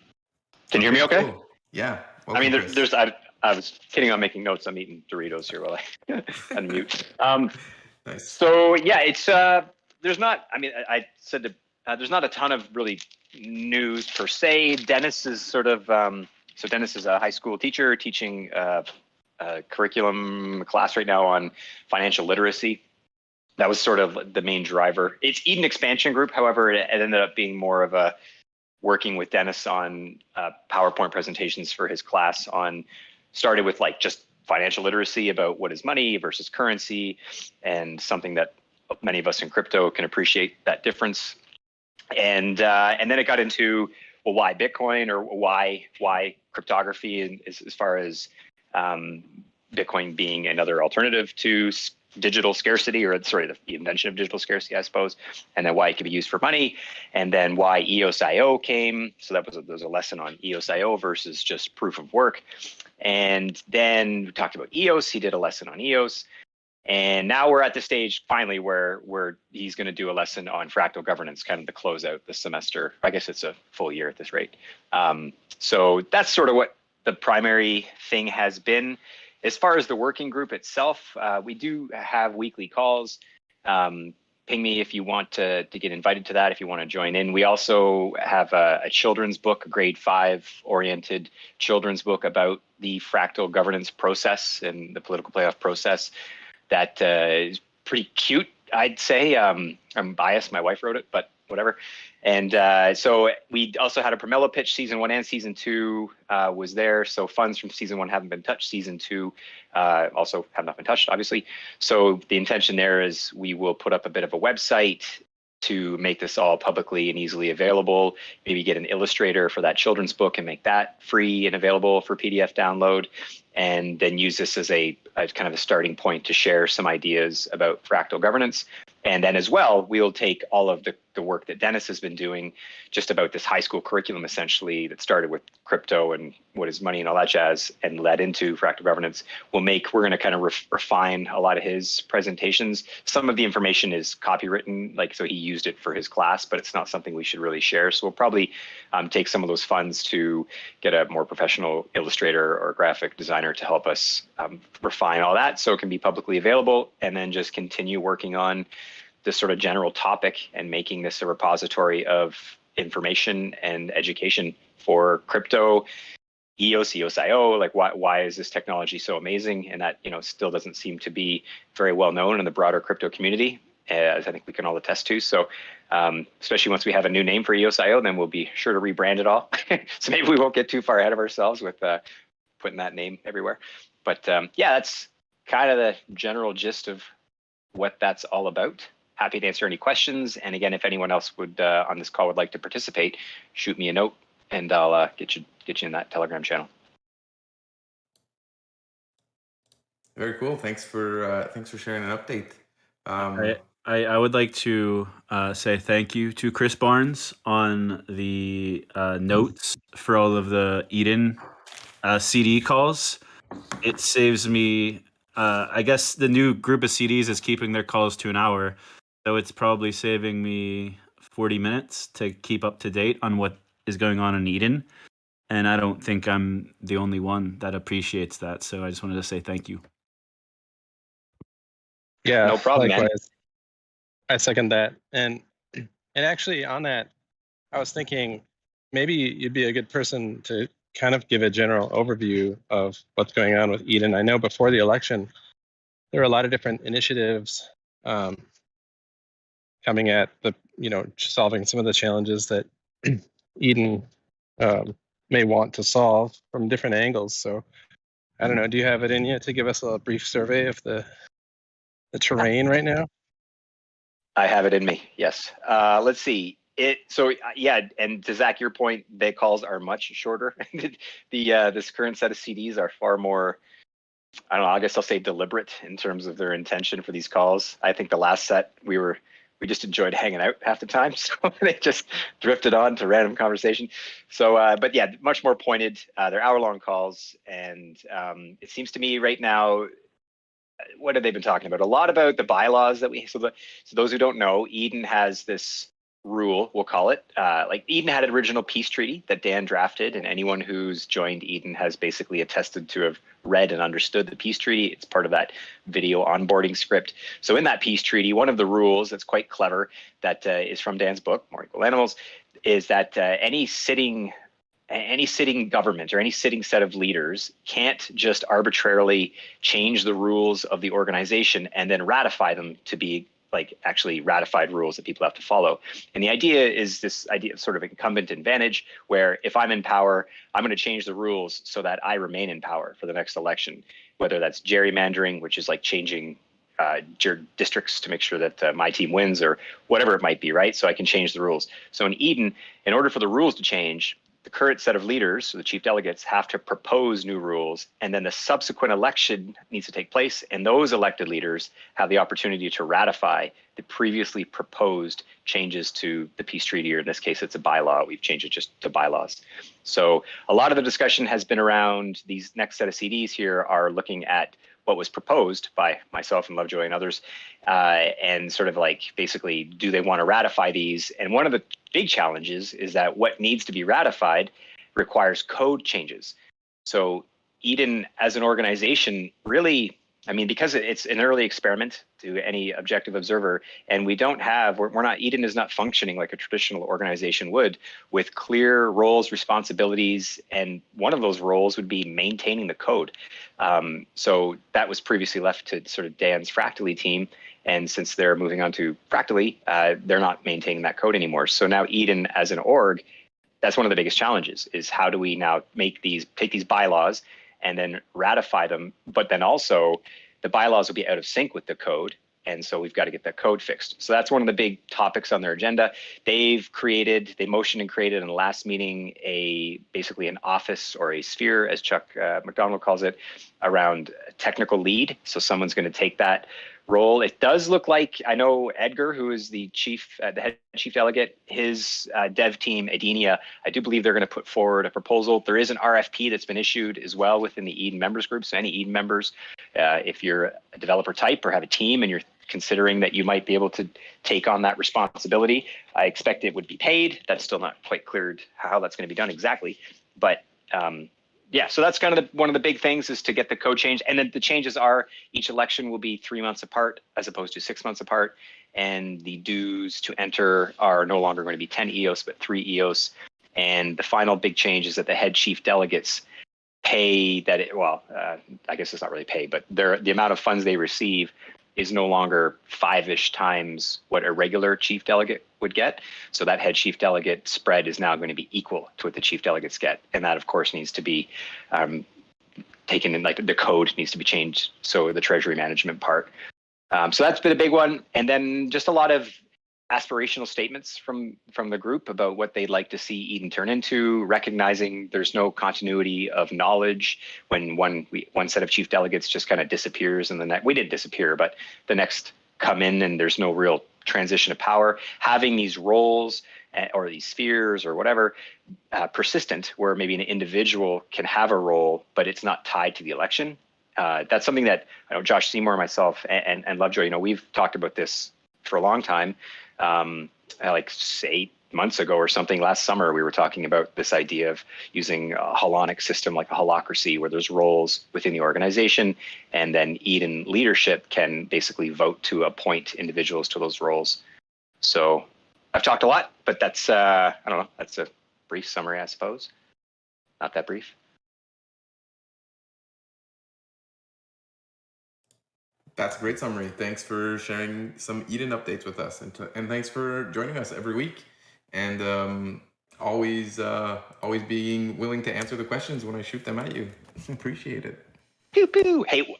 Can you hear me okay? Cool. Yeah. Welcome, I mean, I was kidding on making notes. I'm eating Doritos here while I unmute. Nice. So yeah, it's there's not. I mean, I said there's not a ton of really news per se. Denis is sort of so Denis is a high school teacher teaching a curriculum class right now on financial literacy. That was sort of the main driver. It's Eden Expansion Group, however, it ended up being more of a working with Denis on PowerPoint presentations for his class started with like just financial literacy about what is money versus currency, and something that many of us in crypto can appreciate that difference. And then it got into, well, why Bitcoin, or why cryptography, and as far as Bitcoin being another alternative to digital scarcity, or sorry, the invention of digital scarcity, I suppose, and then why it could be used for money, and then why EOSIO came. So there was a lesson on EOSIO versus just proof of work. And then we talked about EOS. He did a lesson on EOS. And now we're at the stage finally where he's going to do a lesson on fractal governance, kind of to close out the semester. I guess it's a full year at this rate. So that's sort of what the primary thing has been. As far as the working group itself, we do have weekly calls. Ping me if you want to get invited to that, if you want to join in. We also have a children's book, a grade 5 oriented children's book about the fractal governance process and the political playoff process. That is pretty cute, I'd say. I'm biased, my wife wrote it, but whatever. And so we also had a Pomelo pitch. Season 1 and Season 2 was there. So funds from Season 1 haven't been touched. Season 2 also have not been touched, obviously. So the intention there is we will put up a bit of a website to make this all publicly and easily available. Maybe get an illustrator for that children's book and make that free and available for PDF download. And then use this as a kind of a starting point to share some ideas about fractal governance. And then as well, we'll take all of the the work that Denis has been doing just about this high school curriculum, essentially, that started with crypto and what is money and all that jazz and led into fractal governance. We're going to kind of refine a lot of his presentations. Some of the information is copywritten, like, so he used it for his class, but it's not something we should really share. So we'll probably take some of those funds to get a more professional illustrator or graphic designer to help us refine all that so it can be publicly available, and then just continue working on this sort of general topic and making this a repository of information and education for crypto, EOSIO, like why is this technology so amazing? And that, still doesn't seem to be very well known in the broader crypto community, as I think we can all attest to. So especially once we have a new name for EOSIO, then we'll be sure to rebrand it all. So maybe we won't get too far ahead of ourselves with putting that name everywhere. But yeah, that's kind of the general gist of what that's all about. Happy to answer any questions. And again, if anyone else would on this call would like to participate, shoot me a note and I'll get you in that Telegram channel. Very cool. Thanks for sharing an update. I would like to say thank you to ChrisBarnes on the notes for all of the Eden CD calls. It saves me, I guess the new group of CDs is keeping their calls to an hour. So it's probably saving me 40 minutes to keep up to date on what is going on in Eden. And I don't think I'm the only one that appreciates that. So I just wanted to say thank you. Yeah, no problem, likewise. man. I second that. And actually on that, I was thinking maybe you'd be a good person to kind of give a general overview of what's going on with Eden. I know before the election, there were a lot of different initiatives coming at the, solving some of the challenges that Eden may want to solve from different angles. So I don't know, do you have it in you to give us a brief survey of the terrain right now? I have it in me, yes. Let's see. So yeah, and to Zack, your point, the calls are much shorter. This current set of CDs are far more, I don't know, I guess I'll say deliberate in terms of their intention for these calls. I think the last set we just enjoyed hanging out half the time, so they just drifted on to random conversation. So, but yeah, much more pointed. They're hour-long calls, and it seems to me right now, what have they been talking about? A lot about the bylaws that so those who don't know, Eden has this rule, we'll call it, like Eden had an original peace treaty that Dan drafted, and anyone who's joined Eden has basically attested to have read and understood the peace treaty. It's part of that video onboarding script. So in that peace treaty, one of the rules that's quite clever that is from Dan's book, More Equal Animals, is that any sitting government or any sitting set of leaders can't just arbitrarily change the rules of the organization and then ratify them to be like actually ratified rules that people have to follow. And the idea is this idea of sort of incumbent advantage, where if I'm in power, I'm going to change the rules so that I remain in power for the next election, whether that's gerrymandering, which is like changing districts to make sure that my team wins, or whatever it might be, right? So I can change the rules. So in Eden, in order for the rules to change, the current set of leaders, so the chief delegates, have to propose new rules, and then the subsequent election needs to take place, and those elected leaders have the opportunity to ratify the previously proposed changes to the peace treaty, or in this case, it's a bylaw. We've changed it just to bylaws. So a lot of the discussion has been around these next set of CDs here are looking at what was proposed by myself and Lovejoy and others, and sort of like basically, do they want to ratify these? And one of the big challenges is that what needs to be ratified requires code changes. So Eden as an organization really, I mean, because it's an early experiment to any objective observer, and we don't have, Eden is not functioning like a traditional organization would, with clear roles, responsibilities, and one of those roles would be maintaining the code. So that was previously left to sort of Dan's fractally team, and since they're moving on to fractally, they're not maintaining that code anymore. So now Eden as an org, that's one of the biggest challenges, is how do we now take these bylaws and then ratify them, but then also the bylaws will be out of sync with the code, and so we've got to get that code fixed. So that's one of the big topics on their agenda. They motioned and created in the last meeting basically an office or a sphere, as Chuck McDonald calls it, around technical lead. So someone's going to take that role. It does look like, I know Edgar, who is the head chief delegate, his dev team, Adenia, I do believe they're going to put forward a proposal. There is an RFP that's been issued as well within the Eden members group. So any Eden members, if you're a developer type or have a team and you're considering that you might be able to take on that responsibility, I expect it would be paid. That's still not quite cleared how that's going to be done exactly. But yeah, so that's kind of one of the big things is to get the code changed. And then the changes are each election will be 3 months apart as opposed to 6 months apart. And the dues to enter are no longer going to be 10 EOS, but 3 EOS. And the final big change is that the head chief delegates pay that, I guess it's not really pay, but the amount of funds they receive is no longer 5-ish times what a regular chief delegate would get. So that head chief delegate spread is now going to be equal to what the chief delegates get. And that, of course, needs to be taken in, like the code needs to be changed. So the treasury management part. So that's been a big one. And then just a lot of aspirational statements from the group about what they'd like to see Eden turn into, recognizing there's no continuity of knowledge when one set of chief delegates just kind of disappears and the next, we didn't disappear, but the next come in and there's no real transition of power. Having these roles or these spheres or whatever persistent, where maybe an individual can have a role, but it's not tied to the election. That's something that I know Josh Seymour, myself, and Lovejoy, we've talked about this for a long time. Like 8 months ago or something, last summer, we were talking about this idea of using a holonic system like a holacracy, where there's roles within the organization, and then Eden leadership can basically vote to appoint individuals to those roles. So I've talked a lot, but that's, I don't know, that's a brief summary, I suppose. Not that brief. That's a great summary. Thanks for sharing some Eden updates with us, and thanks for joining us every week, and always being willing to answer the questions when I shoot them at you. Appreciate it. Pew, pew. Hey,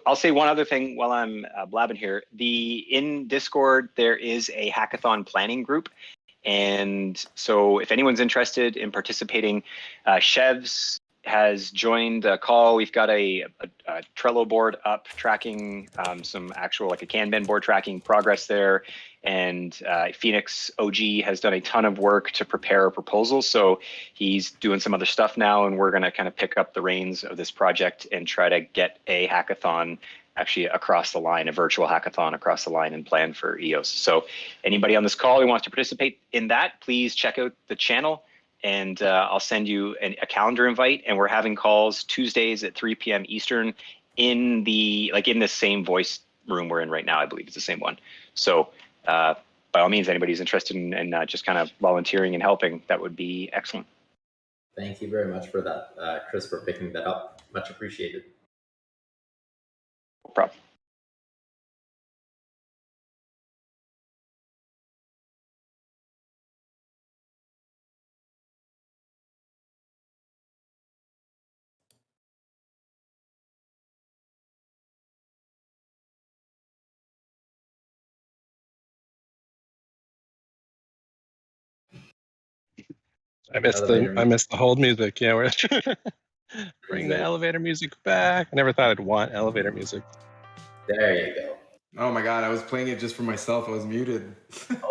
I'll say one other thing while I'm blabbing here. In Discord, there is a hackathon planning group. And so if anyone's interested in participating, Chevs has joined the call. We've got a Trello board up tracking some actual, like a Kanban board tracking progress there. And Phoenix OG has done a ton of work to prepare a proposal. So he's doing some other stuff now, and we're going to kind of pick up the reins of this project and try to get a hackathon actually across the line, a virtual hackathon across the line, and plan for EOS. So anybody on this call who wants to participate in that, please check out the channel. And I'll send you a calendar invite, and we're having calls Tuesdays at 3 p.m. Eastern in this same voice room we're in right now. I believe it's the same one. So by all means, anybody who's interested in just kind of volunteering and helping, that would be excellent. Thank you very much for that, Chris, for picking that up. Much appreciated. No problem. I missed the hold music. Yeah, we're bring the elevator music back. I never thought I'd want elevator music. There you go. Oh my God, I was playing it just for myself. I was muted.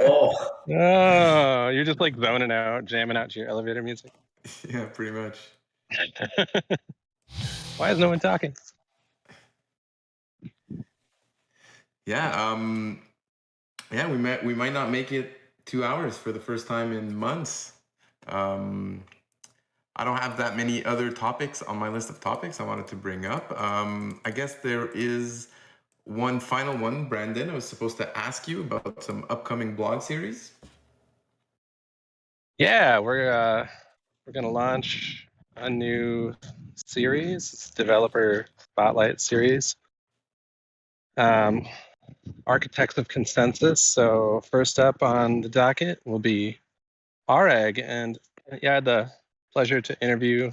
Oh, You're just like zoning out, jamming out to your elevator music. Yeah, pretty much. Why is no one talking? Yeah, we might not make it 2 hours for the first time in months. I don't have that many other topics on my list of topics I wanted to bring up. I guess there is one final one, Brandon. I was supposed to ask you about some upcoming blog series. Yeah, we're gonna launch a new series, developer spotlight series. Architects of Consensus. So first up on the docket will be Areg, and yeah, I had the pleasure to interview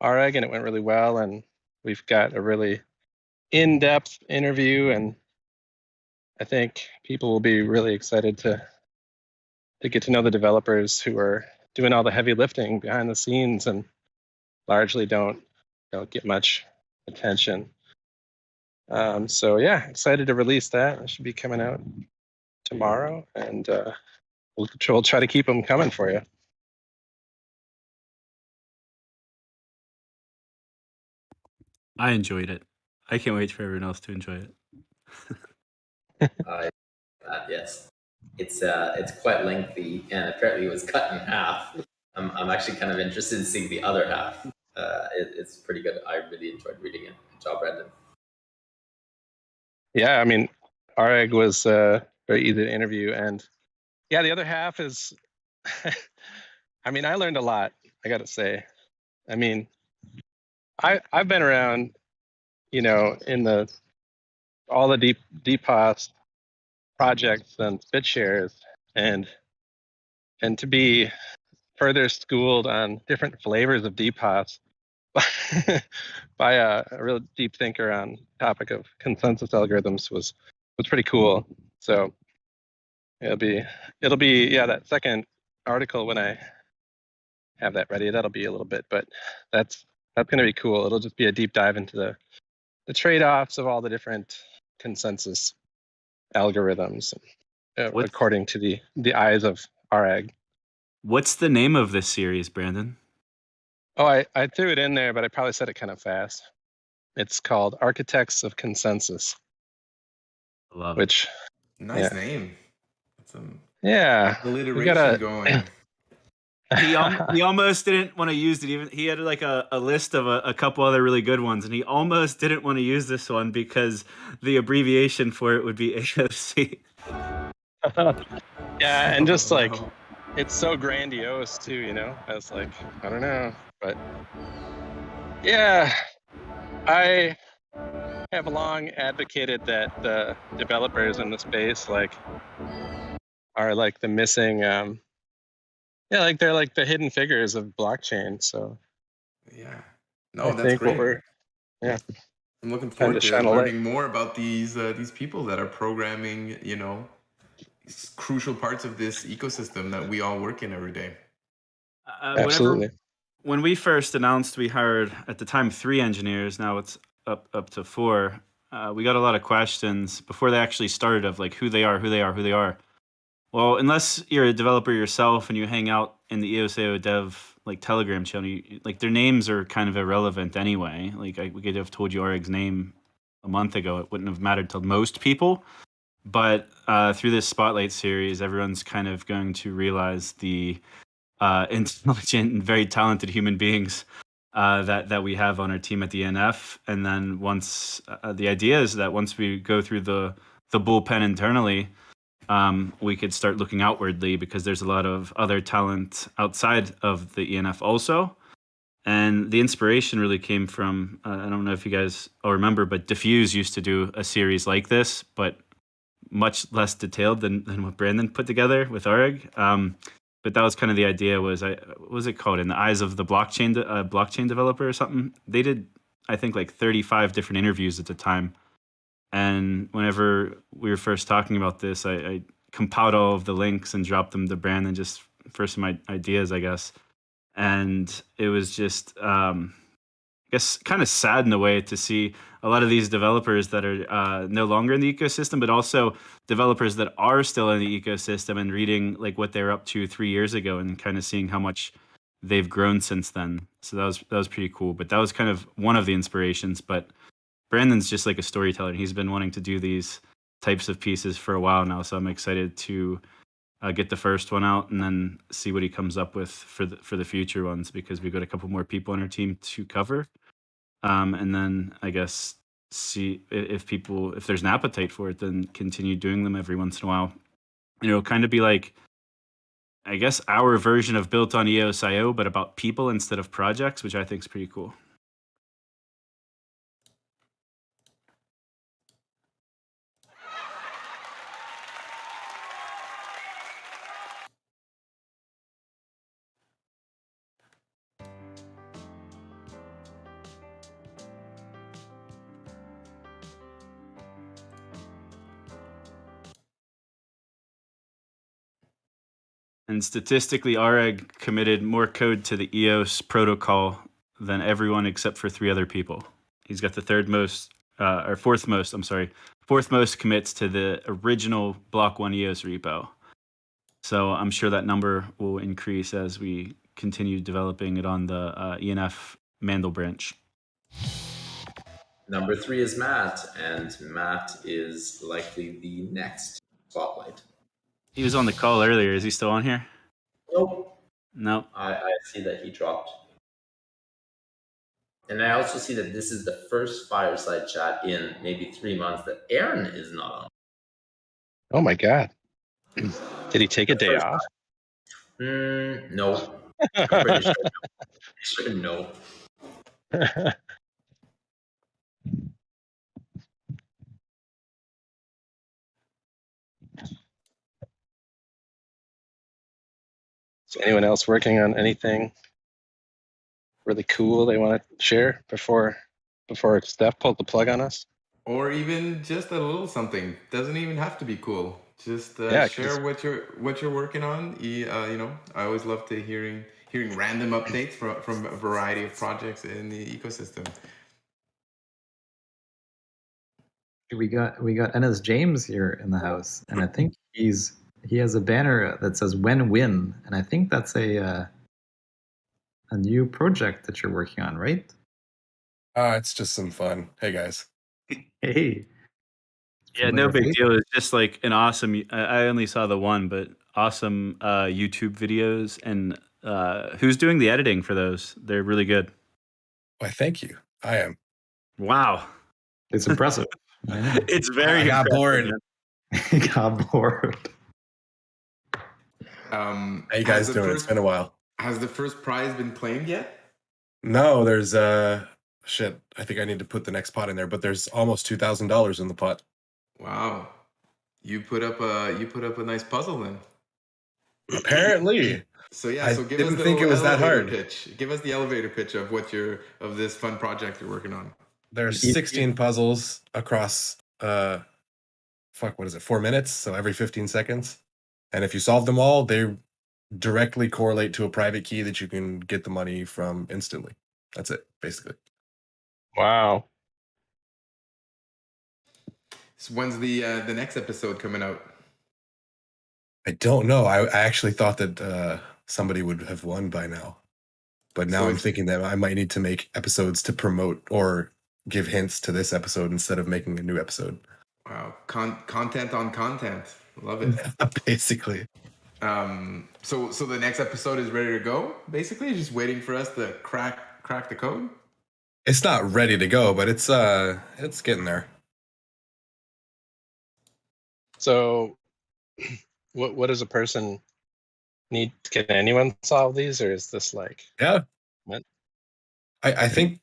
Areg, and it went really well. And we've got a really in-depth interview, and I think people will be really excited to get to know the developers who are doing all the heavy lifting behind the scenes and largely don't get much attention. So yeah, excited to release that. It should be coming out tomorrow, and we'll try to keep them coming for you. I enjoyed it. I can't wait for everyone else to enjoy it. Yes, it's quite lengthy, and apparently it was cut in half. I'm actually kind of interested in seeing the other half. It's pretty good. I really enjoyed reading it. Good job, Brandon. Yeah, I mean, Areg was very easy to interview, and yeah, the other half is. I mean, I learned a lot. I got to say. I mean, I've been around, in all the DPoS projects and BitShares, and to be further schooled on different flavors of DPoS by a real deep thinker on topic of consensus algorithms was pretty cool. So it'll be that second article when I have that ready. That'll be a little bit, but that's going to be cool. It'll just be a deep dive into the trade-offs of all the different consensus algorithms according to the eyes of RAG. What's the name of this series, Brandon? Oh, I threw it in there, but I probably said it kind of fast. It's called Architects of Consensus. I love it. Nice name. Some alliteration going. He almost didn't want to use it. Even he had like a list of a couple other really good ones, and he almost didn't want to use this one because the abbreviation for it would be AOC. Yeah, and just like it's so grandiose too, I was like, I don't know, but yeah, I have long advocated that the developers in the space are like the missing like they're like the hidden figures of blockchain. So that's great. I'm looking forward to learning more about these people that are programming, crucial parts of this ecosystem that we all work in every day. Absolutely. When we first announced, we hired at the time 3 engineers. Now it's up to 4. We got a lot of questions before they actually started of like who they are. Well, unless you're a developer yourself and you hang out in the EOSIO dev like Telegram channel, like their names are kind of irrelevant anyway. Like we could have told you Oreg's name a month ago; it wouldn't have mattered to most people. But through this Spotlight series, everyone's kind of going to realize the intelligent and very talented human beings that we have on our team at the NF. And then once the idea is that once we go through the bullpen internally, we could start looking outwardly because there's a lot of other talent outside of the ENF also. And the inspiration really came from, I don't know if you guys all remember, but Diffuse used to do a series like this, but much less detailed than what Brandon put together with Areg. But that was kind of the idea was, what was it called? In the Eyes of the Blockchain Developer or something? They did, I think, like 35 different interviews at the time. And whenever we were first talking about this, I compiled all of the links and dropped them to Brandon just for some ideas, I guess. And it was just, I guess, kind of sad in a way to see a lot of these developers that are no longer in the ecosystem, but also developers that are still in the ecosystem and reading like what they were up to 3 years ago and kind of seeing how much they've grown since then. So that was pretty cool. But that was kind of one of the inspirations. But Brandon's just like a storyteller, and he's been wanting to do these types of pieces for a while now. So I'm excited to get the first one out and then see what he comes up with for the future ones, because we've got a couple more people on our team to cover. And then I guess see if there's an appetite for it, then continue doing them every once in a while. Kind of be like, I guess, our version of Built on EOSIO, but about people instead of projects, which I think is pretty cool. And statistically, Areg committed more code to the EOS protocol than everyone except for 3 other people. He's got the 3rd most or fourth most commits to the original Block 1 EOS repo. So I'm sure that number will increase as we continue developing it on the ENF Mandel branch. Number 3 is Matt, and Matt is likely the next spotlight. He was on the call earlier. Is he still on here? Nope. No. I see that he dropped. And I also see that this is the first Fireside chat in maybe 3 months that Aaron is not on. Oh my God. Did he take a day off? No. I'm pretty sure no. Is anyone else working on anything really cool they want to share before Steph pulled the plug on us? Or even just a little something. Doesn't even have to be cool. Just share what you're working on. You know, I always love to hearing random updates from a variety of projects in the ecosystem. We got nsjames here in the house, and I think he has a banner that says WhenWin, and I think that's a new project that you're working on, right? It's just some fun. Hey guys. Hey. Yeah, no big deal. It's just like an awesome. I only saw the one, but awesome YouTube videos. And who's doing the editing for those? They're really good. Why, thank you. I am. Wow, it's impressive. It's very. I got bored. He got bored. How you guys doing? It's been a while. Has the first prize been claimed yet? No, there's shit. I think I need to put the next pot in there, but there's almost $2,000 in the pot. Wow, you put up a nice puzzle then. Apparently. So yeah, I so give didn't us the think it was that hard. Pitch. Give us the elevator pitch of this fun project you're working on. There's 16 puzzles across 4 minutes, so every 15 seconds. And if you solve them all, they directly correlate to a private key that you can get the money from instantly. That's it, basically. Wow. So when's the next episode coming out? I don't know. I actually thought that somebody would have won by now. But now I'm thinking that I might need to make episodes to promote or give hints to this episode instead of making a new episode. Wow. Content on content. Love it. Basically. So the next episode is ready to go, basically? Just waiting for us to crack the code? It's not ready to go, but it's getting there. So what does a person need? Can anyone solve these, or is this like what? I think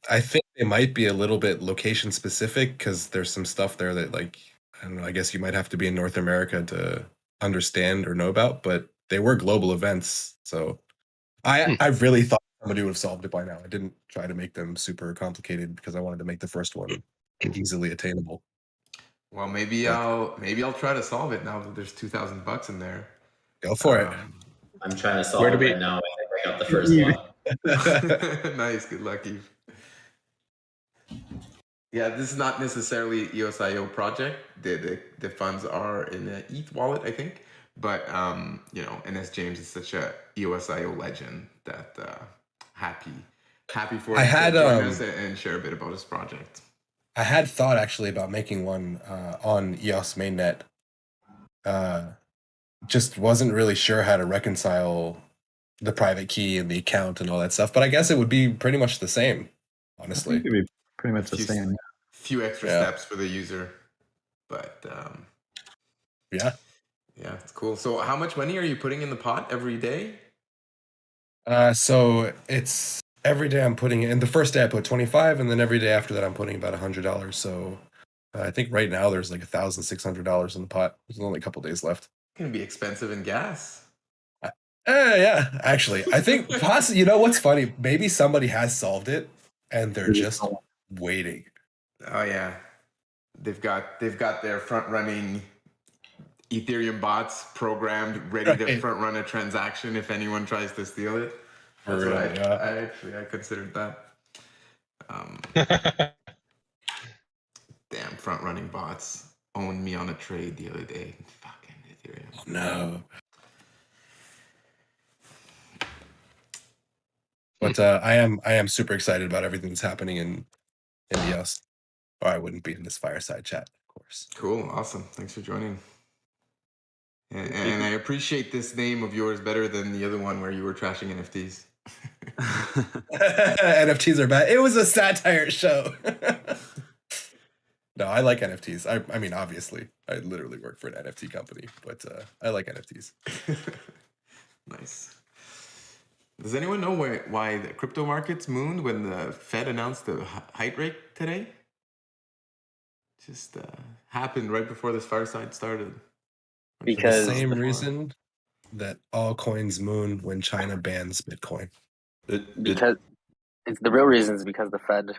it might be a little bit location specific because there's some stuff there that, like, I don't know, I guess you might have to be in North America to understand or know about, but they were global events. So I really thought somebody would have solved it by now. I didn't try to make them super complicated because I wanted to make the first one easily attainable. Well, maybe I'll try to solve it now that there's $2,000 in there. Go for it. I'm trying to solve it right now. I think I got the first one. Nice, good luck, Yves. Yeah, this is not necessarily EOSIO project. The funds are in the ETH wallet, I think. But you know, nsjames is such a EOSIO legend that happy for him to join us and share a bit about his project. I had thought actually about making one on EOS mainnet. Just wasn't really sure how to reconcile the private key and the account and all that stuff. But I guess it would be pretty much the same, honestly. It would be pretty much the same. Few extra steps for the user, but yeah, it's cool. So how much money are you putting in the pot every day? So it's every day I'm putting in. The first day I put 25, and then every day after that I'm putting about $100. So I think right now there's like $1,600 in the pot. There's only a couple days left. It's gonna be expensive in gas. Yeah, actually, I think possibly. You know what's funny? Maybe somebody has solved it, and they're just waiting. Oh yeah, they've got their front running Ethereum bots programmed, ready to front run a transaction if anyone tries to steal it. That's what I considered that. front running bots owned me on a trade the other day. Fucking Ethereum. Oh, no. But I am super excited about everything that's happening in EOS. Or I wouldn't be in this fireside chat, of course. Cool, awesome. Thanks for joining. And I appreciate this name of yours better than the other one where you were trashing NFTs. NFTs are bad. It was a satire show. No, I like NFTs. I mean, obviously, I literally work for an NFT company, but I like NFTs. Nice. Does anyone know why the crypto markets mooned when the Fed announced the height rate today? Just happened right before this fireside started. Because For the same reason that all coins moon when China bans Bitcoin. Because it's the real reason is because the Fed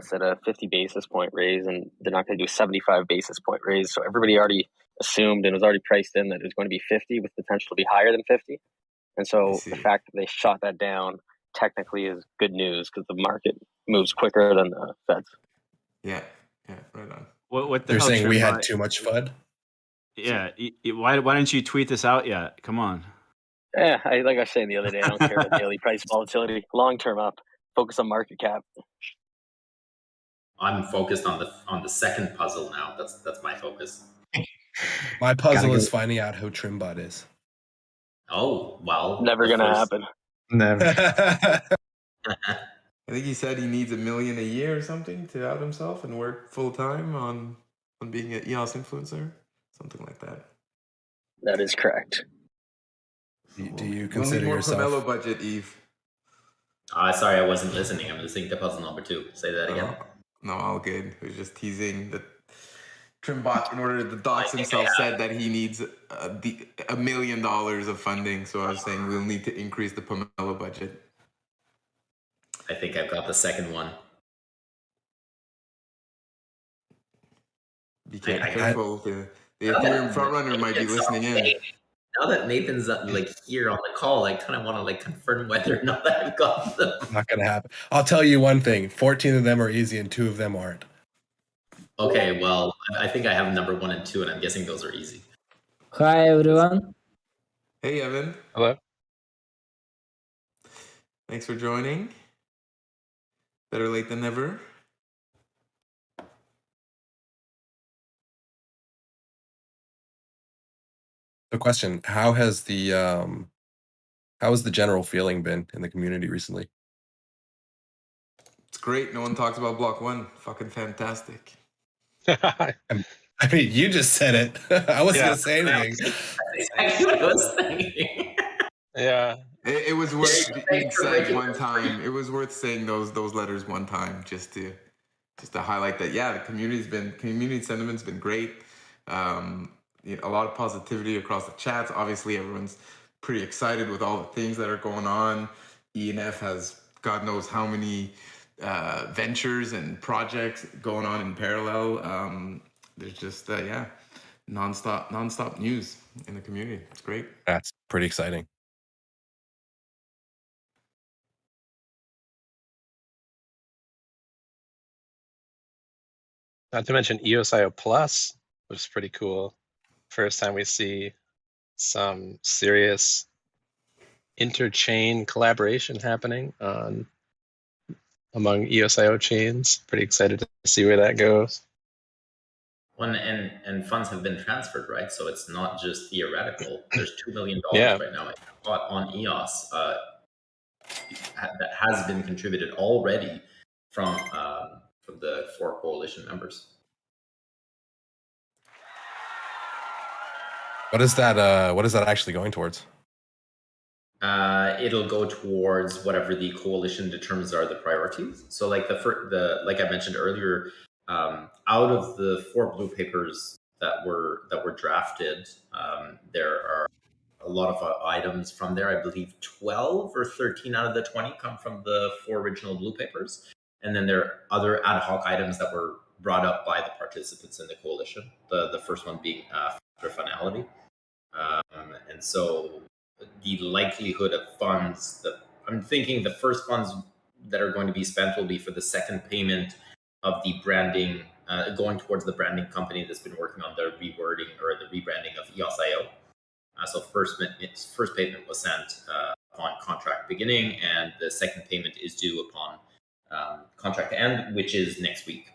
said a 50 basis point raise, and they're not going to do a 75 basis point raise. So everybody already assumed and was already priced in that it was going to be 50 with potential to be higher than 50. And so the fact that they shot that down technically is good news because the market moves quicker than the Fed's. Yeah, right on. What the You're hell, saying we had Trim? too much FUD? Yeah. Why didn't you tweet this out yet? Come on. Yeah, like I was saying the other day, I don't care about daily price volatility. Long term up. Focus on market cap. I'm focused on the second puzzle now. That's my focus. My puzzle is finding out who Trimbot is. Oh, well. Never going to happen. Never. I think he said he needs $1 million a year or something to out himself and work full time on being an EOS influencer, something like that. That is correct. Do you We'll consider need more yourself? Pomelo budget, Yves. Sorry, I wasn't listening. I'm listening to puzzle number 2. Say that again. No, all good. He was just teasing that Trimbot, in order to dox himself, said that he needs $1 million of funding. So I was saying we'll need to increase the Pomelo budget. I think I've got the second one. Be careful. The Ethereum frontrunner might be listening in. Now that Nathan's here on the call, I kind of want to confirm whether or not I've got them. Not gonna happen. I'll tell you one thing: 14 of them are easy, and 2 of them aren't. Okay, well, I think I have number 1 and 2, and I'm guessing those are easy. Hi, everyone. Hey, Evan. Hello. Thanks for joining. Better late than never. The question: how has the general feeling been in the community recently? It's great. No one talks about Block 1. Fucking fantastic. I mean, you just said it. I wasn't gonna say anything. That's exactly what I was thinking. Yeah. It was worth being said one time. It was worth saying those letters one time just to highlight that. Yeah, the community sentiment's been great. A lot of positivity across the chats. Obviously, everyone's pretty excited with all the things that are going on. ENF has God knows how many ventures and projects going on in parallel. There's just nonstop news in the community. It's great. That's pretty exciting. Not to mention EOSIO Plus, which is pretty cool. First time we see some serious interchain collaboration happening among EOSIO chains. Pretty excited to see where that goes. And funds have been transferred, right? So it's not just theoretical. There's $2 million right now on EOS that has been contributed already from the 4 coalition members. What is that actually going towards? It'll go towards whatever the coalition determines are the priorities. So like like I mentioned earlier, out of the 4 blue papers that were drafted, there are a lot of items from there. I believe 12 or 13 out of the 20 come from the 4 original blue papers. And then there are other ad hoc items that were brought up by the participants in the coalition. The first one being finality. And so the likelihood of funds I'm thinking the first funds that are going to be spent will be for the second payment of the branding going towards the branding company that's been working on the rewording or the rebranding of EOSIO. So first payment was sent upon contract beginning, and the second payment is due upon contract end, which is next week.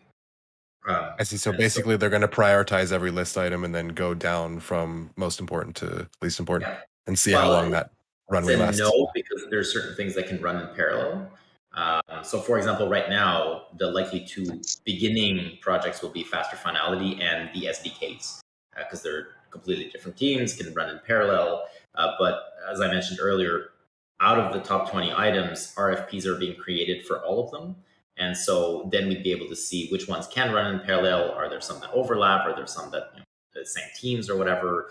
I see. So basically, they're going to prioritize every list item and then go down from most important to least important, and see how long that runway lasts. No, because there's certain things that can run in parallel. So, for example, right now, the likely two beginning projects will be Faster Finality and the SDKs, because they're completely different teams, can run in parallel. But as I mentioned earlier, out of the top 20 items, RFPs are being created for all of them. And so then we'd be able to see which ones can run in parallel. Are there some that overlap? Are there some that, you know, the same teams or whatever?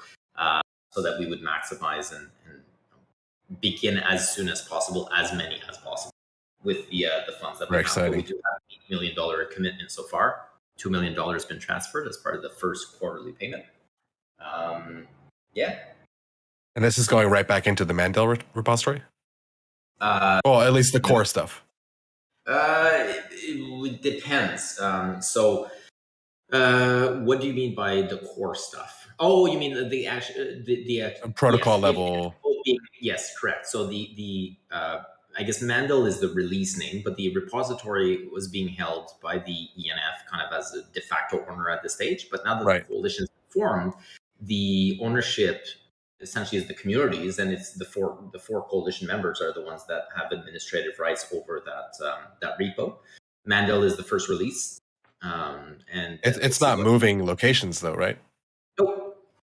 So that we would maximize and begin as soon as possible, as many as possible with the funds that we have. So we do have $8 million commitment so far. $2 million been transferred as part of the first quarterly payment. Yeah. And this is going right back into the Mandel repository? Well, at least the core stuff. It depends. So what do you mean by the core stuff? Oh, you mean the actual the protocol level? Yes, correct. So the I guess Mandel is the release name, but the repository was being held by the ENF kind of as a de facto owner at this stage. But now that the coalition is formed, the ownership essentially is the communities, and it's the four coalition members are the ones that have administrative rights over that repo. Mandel is the first release, and it's not moving locations though, right?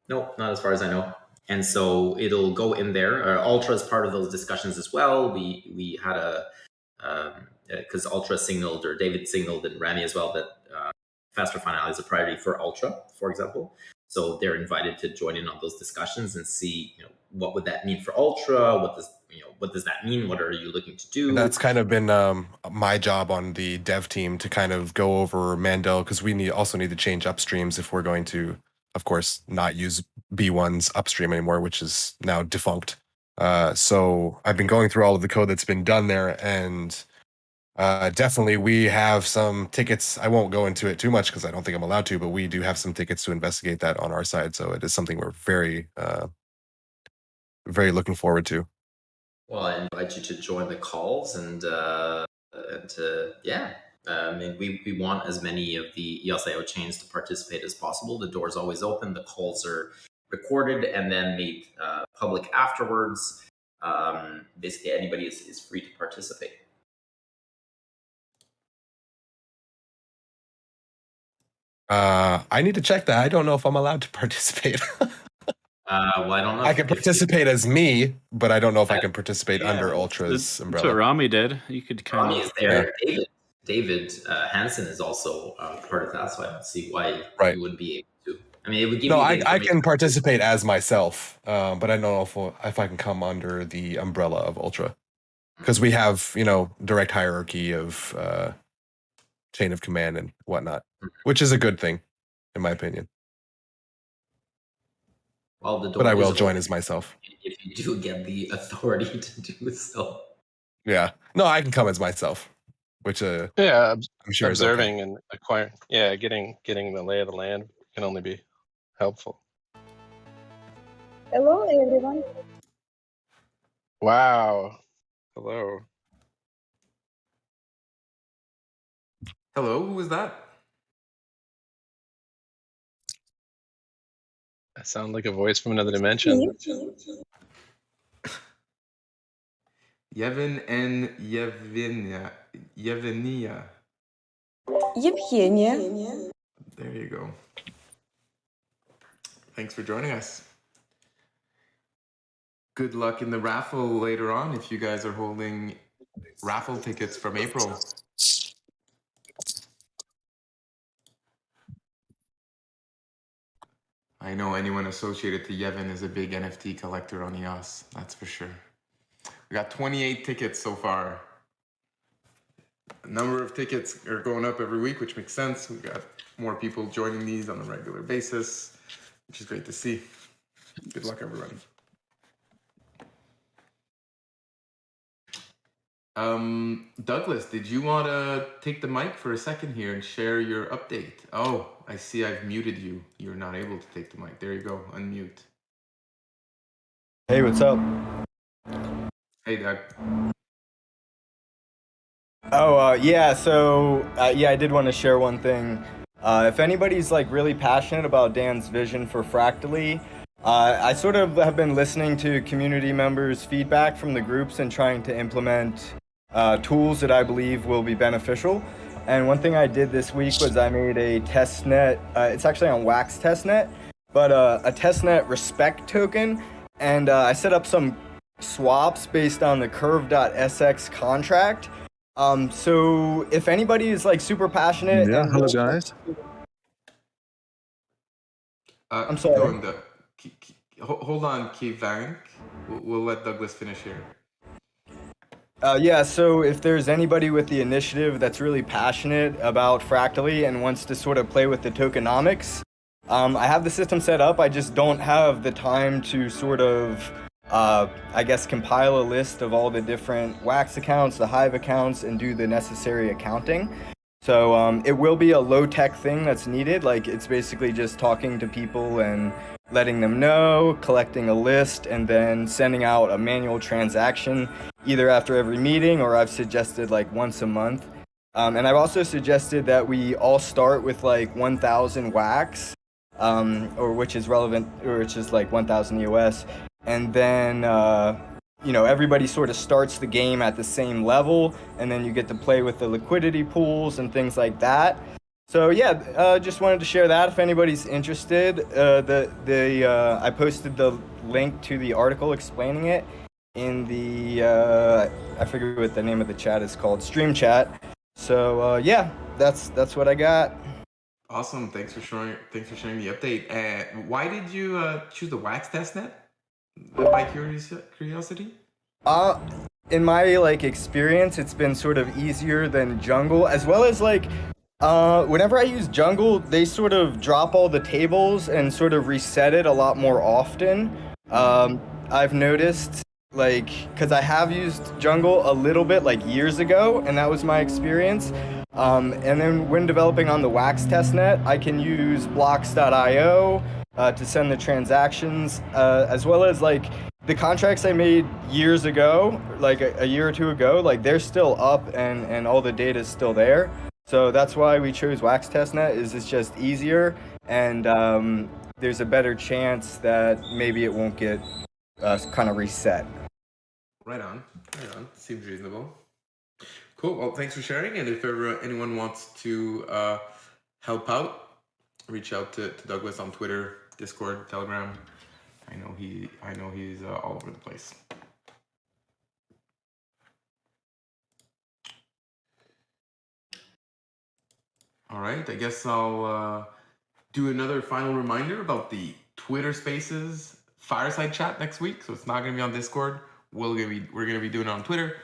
Nope, not as far as I know. And so it'll go in there. Ultra is part of those discussions as well. We had because Ultra signaled, or David signaled, and Rami as well, that faster finality is a priority for Ultra, for example. So they're invited to join in on those discussions and see, you know, what would that mean for Ultra? What does that mean? What are you looking to do? And that's kind of been my job on the dev team, to kind of go over Mandel, because we also need to change upstreams if we're going to, of course, not use B1's upstream anymore, which is now defunct. So I've been going through all of the code that's been done there, and definitely we have some tickets. I won't go into it too much because I don't think I'm allowed to, but we do have some tickets to investigate that on our side. So it is something we're very, very looking forward to. Well, I invite you to join the calls and I mean, we want as many of the EOSIO chains to participate as possible. The door's always open. The calls are recorded and then made public afterwards. Basically, anybody is free to participate. I need to check that. I don't know if I'm allowed to participate. Well, I don't know. I can participate as me, but I don't know if I can participate under Ultra's umbrella. That's what Rami did. You could kind Rami is there. Yeah. David Hansen is also part of that, so I don't see why you wouldn't be able to. I mean, it would give you. I can participate as myself, but I don't know if I can come under the umbrella of Ultra, because we have, you know, direct hierarchy of chain of command and whatnot, which is a good thing, in my opinion. Well, but I will join as myself if you do get the authority to do so. Yeah, no, I can come as myself, which I'm sure observing is okay. and acquiring. Yeah, getting the lay of the land can only be helpful. Hello, everyone. Wow. Hello. Hello, who was that? That sounds like a voice from another dimension. Yevin and Yevgenia. Evgenia. There you go. Thanks for joining us. Good luck in the raffle later on if you guys are holding raffle tickets from April. I know anyone associated to Yevin is a big NFT collector on EOS, that's for sure. We got 28 tickets so far. A number of tickets are going up every week, which makes sense. We've got more people joining these on a regular basis, which is great to see. Good luck, everyone. Douglas, did you want to take the mic for a second here and share your update? Oh, I see I've muted you. You're not able to take the mic. There you go. Unmute. Hey, what's up? Hey, Doug. Oh, yeah, so, I did want to share one thing. If anybody's, like, really passionate about Dan's vision for Fractally, I sort of have been listening to community members' feedback from the groups and trying to implement tools that I believe will be beneficial. And one thing I did this week was I made a testnet. It's actually on Wax testnet, but a testnet respect token. And I set up some swaps based on the curve.sx contract. So if anybody is like super passionate. Yeah, hello guys. I'm sorry. Hold on, Kivang. We'll let Douglas finish here. Yeah, so if there's anybody with the initiative that's really passionate about Fractally and wants to sort of play with the tokenomics, I have the system set up. I just don't have the time to sort of, I guess, compile a list of all the different Wax accounts, the Hive accounts, and do the necessary accounting. So it will be a low-tech thing that's needed. Like, it's basically just talking to people and letting them know, collecting a list, and then sending out a manual transaction either after every meeting, or I've suggested like once a month. And I've also suggested that we all start with like 1,000 Wax, or which is relevant, or which is like 1,000 EOS. And then, everybody sort of starts the game at the same level, and then you get to play with the liquidity pools and things like that. So yeah, just wanted to share that if anybody's interested. I posted the link to the article explaining it in the I forget what the name of the chat is called, stream chat. So yeah, that's what I got. Awesome. Thanks for sharing the update. Why did you choose the Wax testnet? By curiosity? In my experience, it's been sort of easier than Jungle, as well as whenever I use Jungle, they sort of drop all the tables and sort of reset it a lot more often. I've noticed, because I have used Jungle a little bit years ago, and that was my experience. And then when developing on the Wax testnet, I can use blocks.io to send the transactions, as well as the contracts I made years ago, a year or two ago, they're still up and all the data is still there. So that's why we chose Wax testnet. Is it's just easier, and there's a better chance that maybe it won't get kind of reset. Right on. Seems reasonable. Cool. Well, thanks for sharing. And if ever anyone wants to help out, reach out to Douglas on Twitter, Discord, Telegram. I know he's all over the place. All right. I guess I'll do another final reminder about the Twitter Spaces Fireside chat next week. So it's not going to be on Discord. We're going to be doing it on Twitter.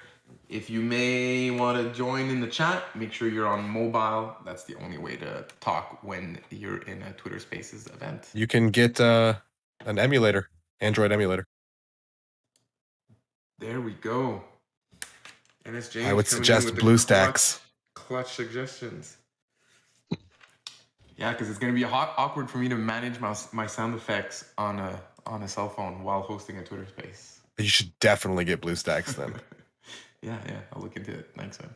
If you may want to join in the chat, make sure you're on mobile. That's the only way to talk when you're in a Twitter Spaces event. You can get an emulator, Android emulator. There we go. nsjames. I would suggest BlueStacks. Clutch suggestions. Yeah, because it's going to be awkward for me to manage my sound effects on a cell phone while hosting a Twitter Space. You should definitely get BlueStacks then. Yeah, I'll look into it. Thanks, man.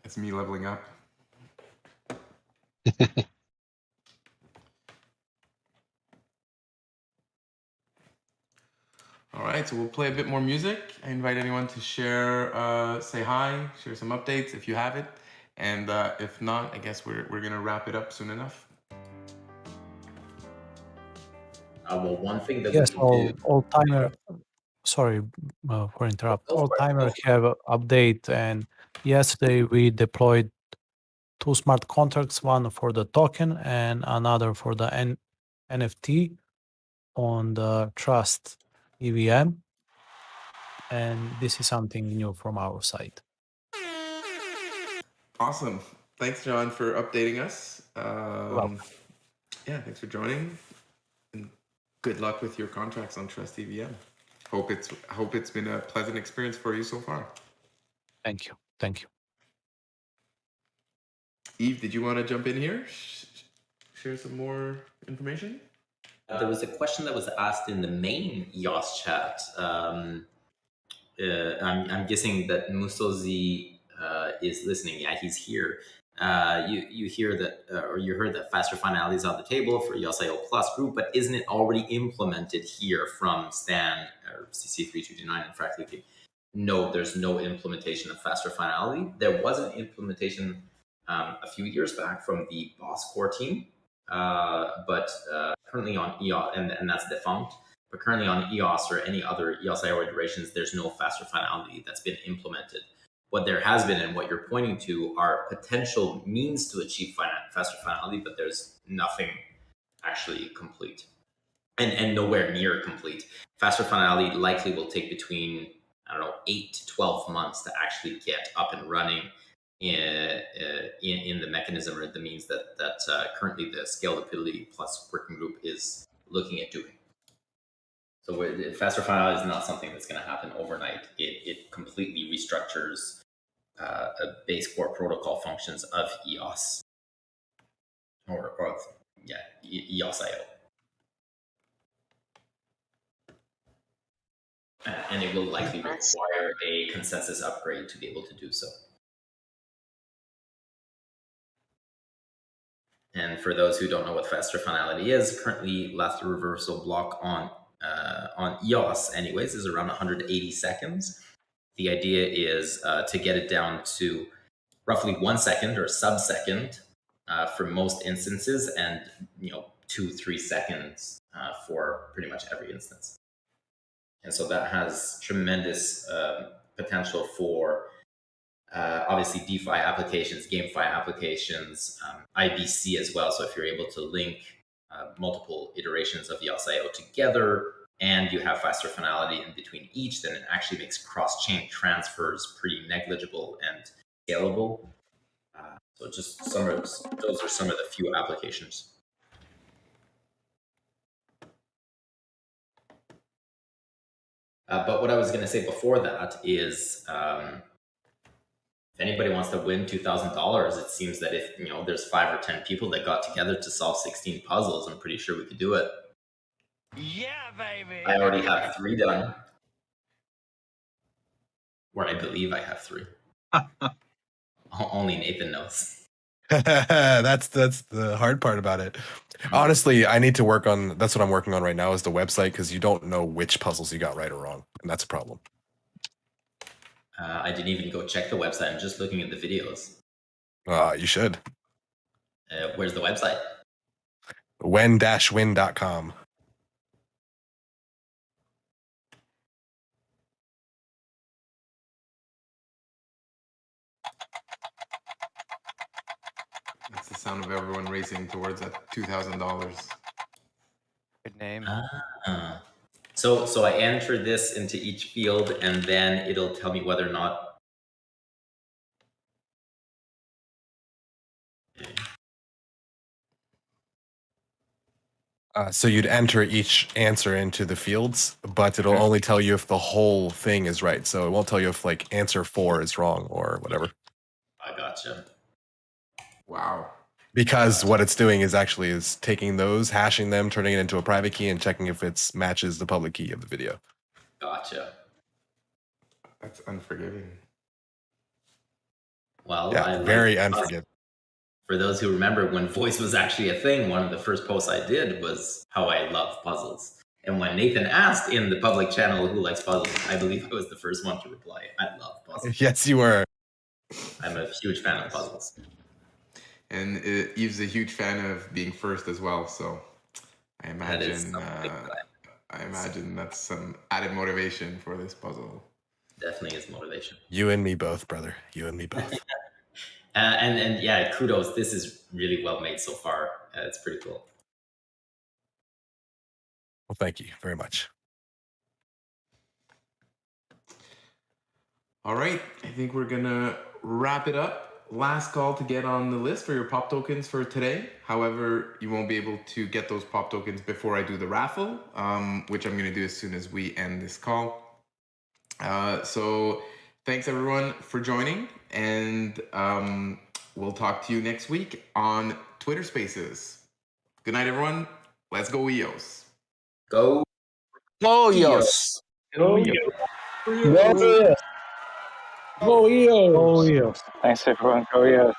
That's me leveling up. All right, so we'll play a bit more music. I invite anyone to share, say hi, share some updates if you have it. And if not, I guess we're going to wrap it up soon enough. Well, one thing that yes, we can do... Oldtimer. Sorry for interrupt. Oldtimer have an update, and yesterday we deployed 2 smart contracts, one for the token and another for the NFT on the Trust EVM, and this is something new from our side. Awesome. Thanks, John, for updating us. Yeah, thanks for joining. And good luck with your contracts on Trust EVM. hope it's been a pleasant experience for you so far. Thank you. Thank you. Yves, did you want to jump in here? Share some more information? There was a question that was asked in the main EOS chat. I'm guessing that Musozi is listening. Yeah, he's here. You hear that, or you heard that faster finality is on the table for EOSIO Plus group, but isn't it already implemented here from Stan or CC329 and fractally? No, there's no implementation of faster finality. There was an implementation a few years back from the Boss Core team, but currently on EOS, and that's defunct. But currently on EOS or any other EOSIO iterations, there's no faster finality that's been implemented. What there has been and what you're pointing to are potential means to achieve faster finality, but there's nothing actually complete and nowhere near complete. Faster finality likely will take between, 8 to 12 months to actually get up and running in the mechanism or the means that currently the Scalability Plus working group is looking at doing. So faster finality is not something that's going to happen overnight. It completely restructures base core protocol functions of EOS EOSIO. And it will likely require a consensus upgrade to be able to do so. And for those who don't know what faster finality is, currently last reversal block on EOS anyways is around 180 seconds. The idea is to get it down to roughly 1 second or sub-second for most instances, and 2-3 seconds for pretty much every instance. And so that has tremendous potential for obviously DeFi applications, GameFi applications, IBC as well. So if you're able to link multiple iterations of EOSIO together, and you have faster finality in between each, then it actually makes cross-chain transfers pretty negligible and scalable. So just those are some of the few applications. But what I was going to say before that is, if anybody wants to win $2,000, it seems that if there's 5 or 10 people that got together to solve 16 puzzles, I'm pretty sure we could do it. Yeah, baby. I already have 3 done. Or I believe I have 3. Only Nathan knows. That's the hard part about it. Honestly, I need to work on, that's what I'm working on right now, is the website, because you don't know which puzzles you got right or wrong, and that's a problem. I didn't even go check the website. I'm just looking at the videos. You should. Where's the website? When-win.com. That's the sound of everyone racing towards that $2,000. Good name. So I enter this into each field, and then it'll tell me whether or not. So you'd enter each answer into the fields, but it'll only tell you if the whole thing is right. So it won't tell you if like answer 4 is wrong or whatever. I gotcha. Wow. Because what it's doing is actually taking those, hashing them, turning it into a private key, and checking if it matches the public key of the video. Gotcha. That's unforgiving. Well, yeah, very unforgiving. For those who remember when voice was actually a thing, one of the first posts I did was how I love puzzles. And when Nathan asked in the public channel who likes puzzles, I believe I was the first one to reply. I love puzzles. Yes, you were. I'm a huge fan of puzzles. And Yves a huge fan of being first as well. So I imagine that's some added motivation for this puzzle. Definitely is motivation. You and me both, brother. You and me both. And yeah, kudos. This is really well made so far. It's pretty cool. Well, thank you very much. All right. I think we're going to wrap it up. last call to get on the list for your pop tokens for today. However, you won't be able to get those pop tokens before I do the raffle, which I'm going to do as soon as we end this call. So thanks everyone for joining, and we'll talk to you next week on Twitter Spaces. Good night, everyone. Let's go EOS. Go. Go EOS. Go EOS. Go EOS. Go EOS. Oh, yeah. Thanks everyone. Go EOS.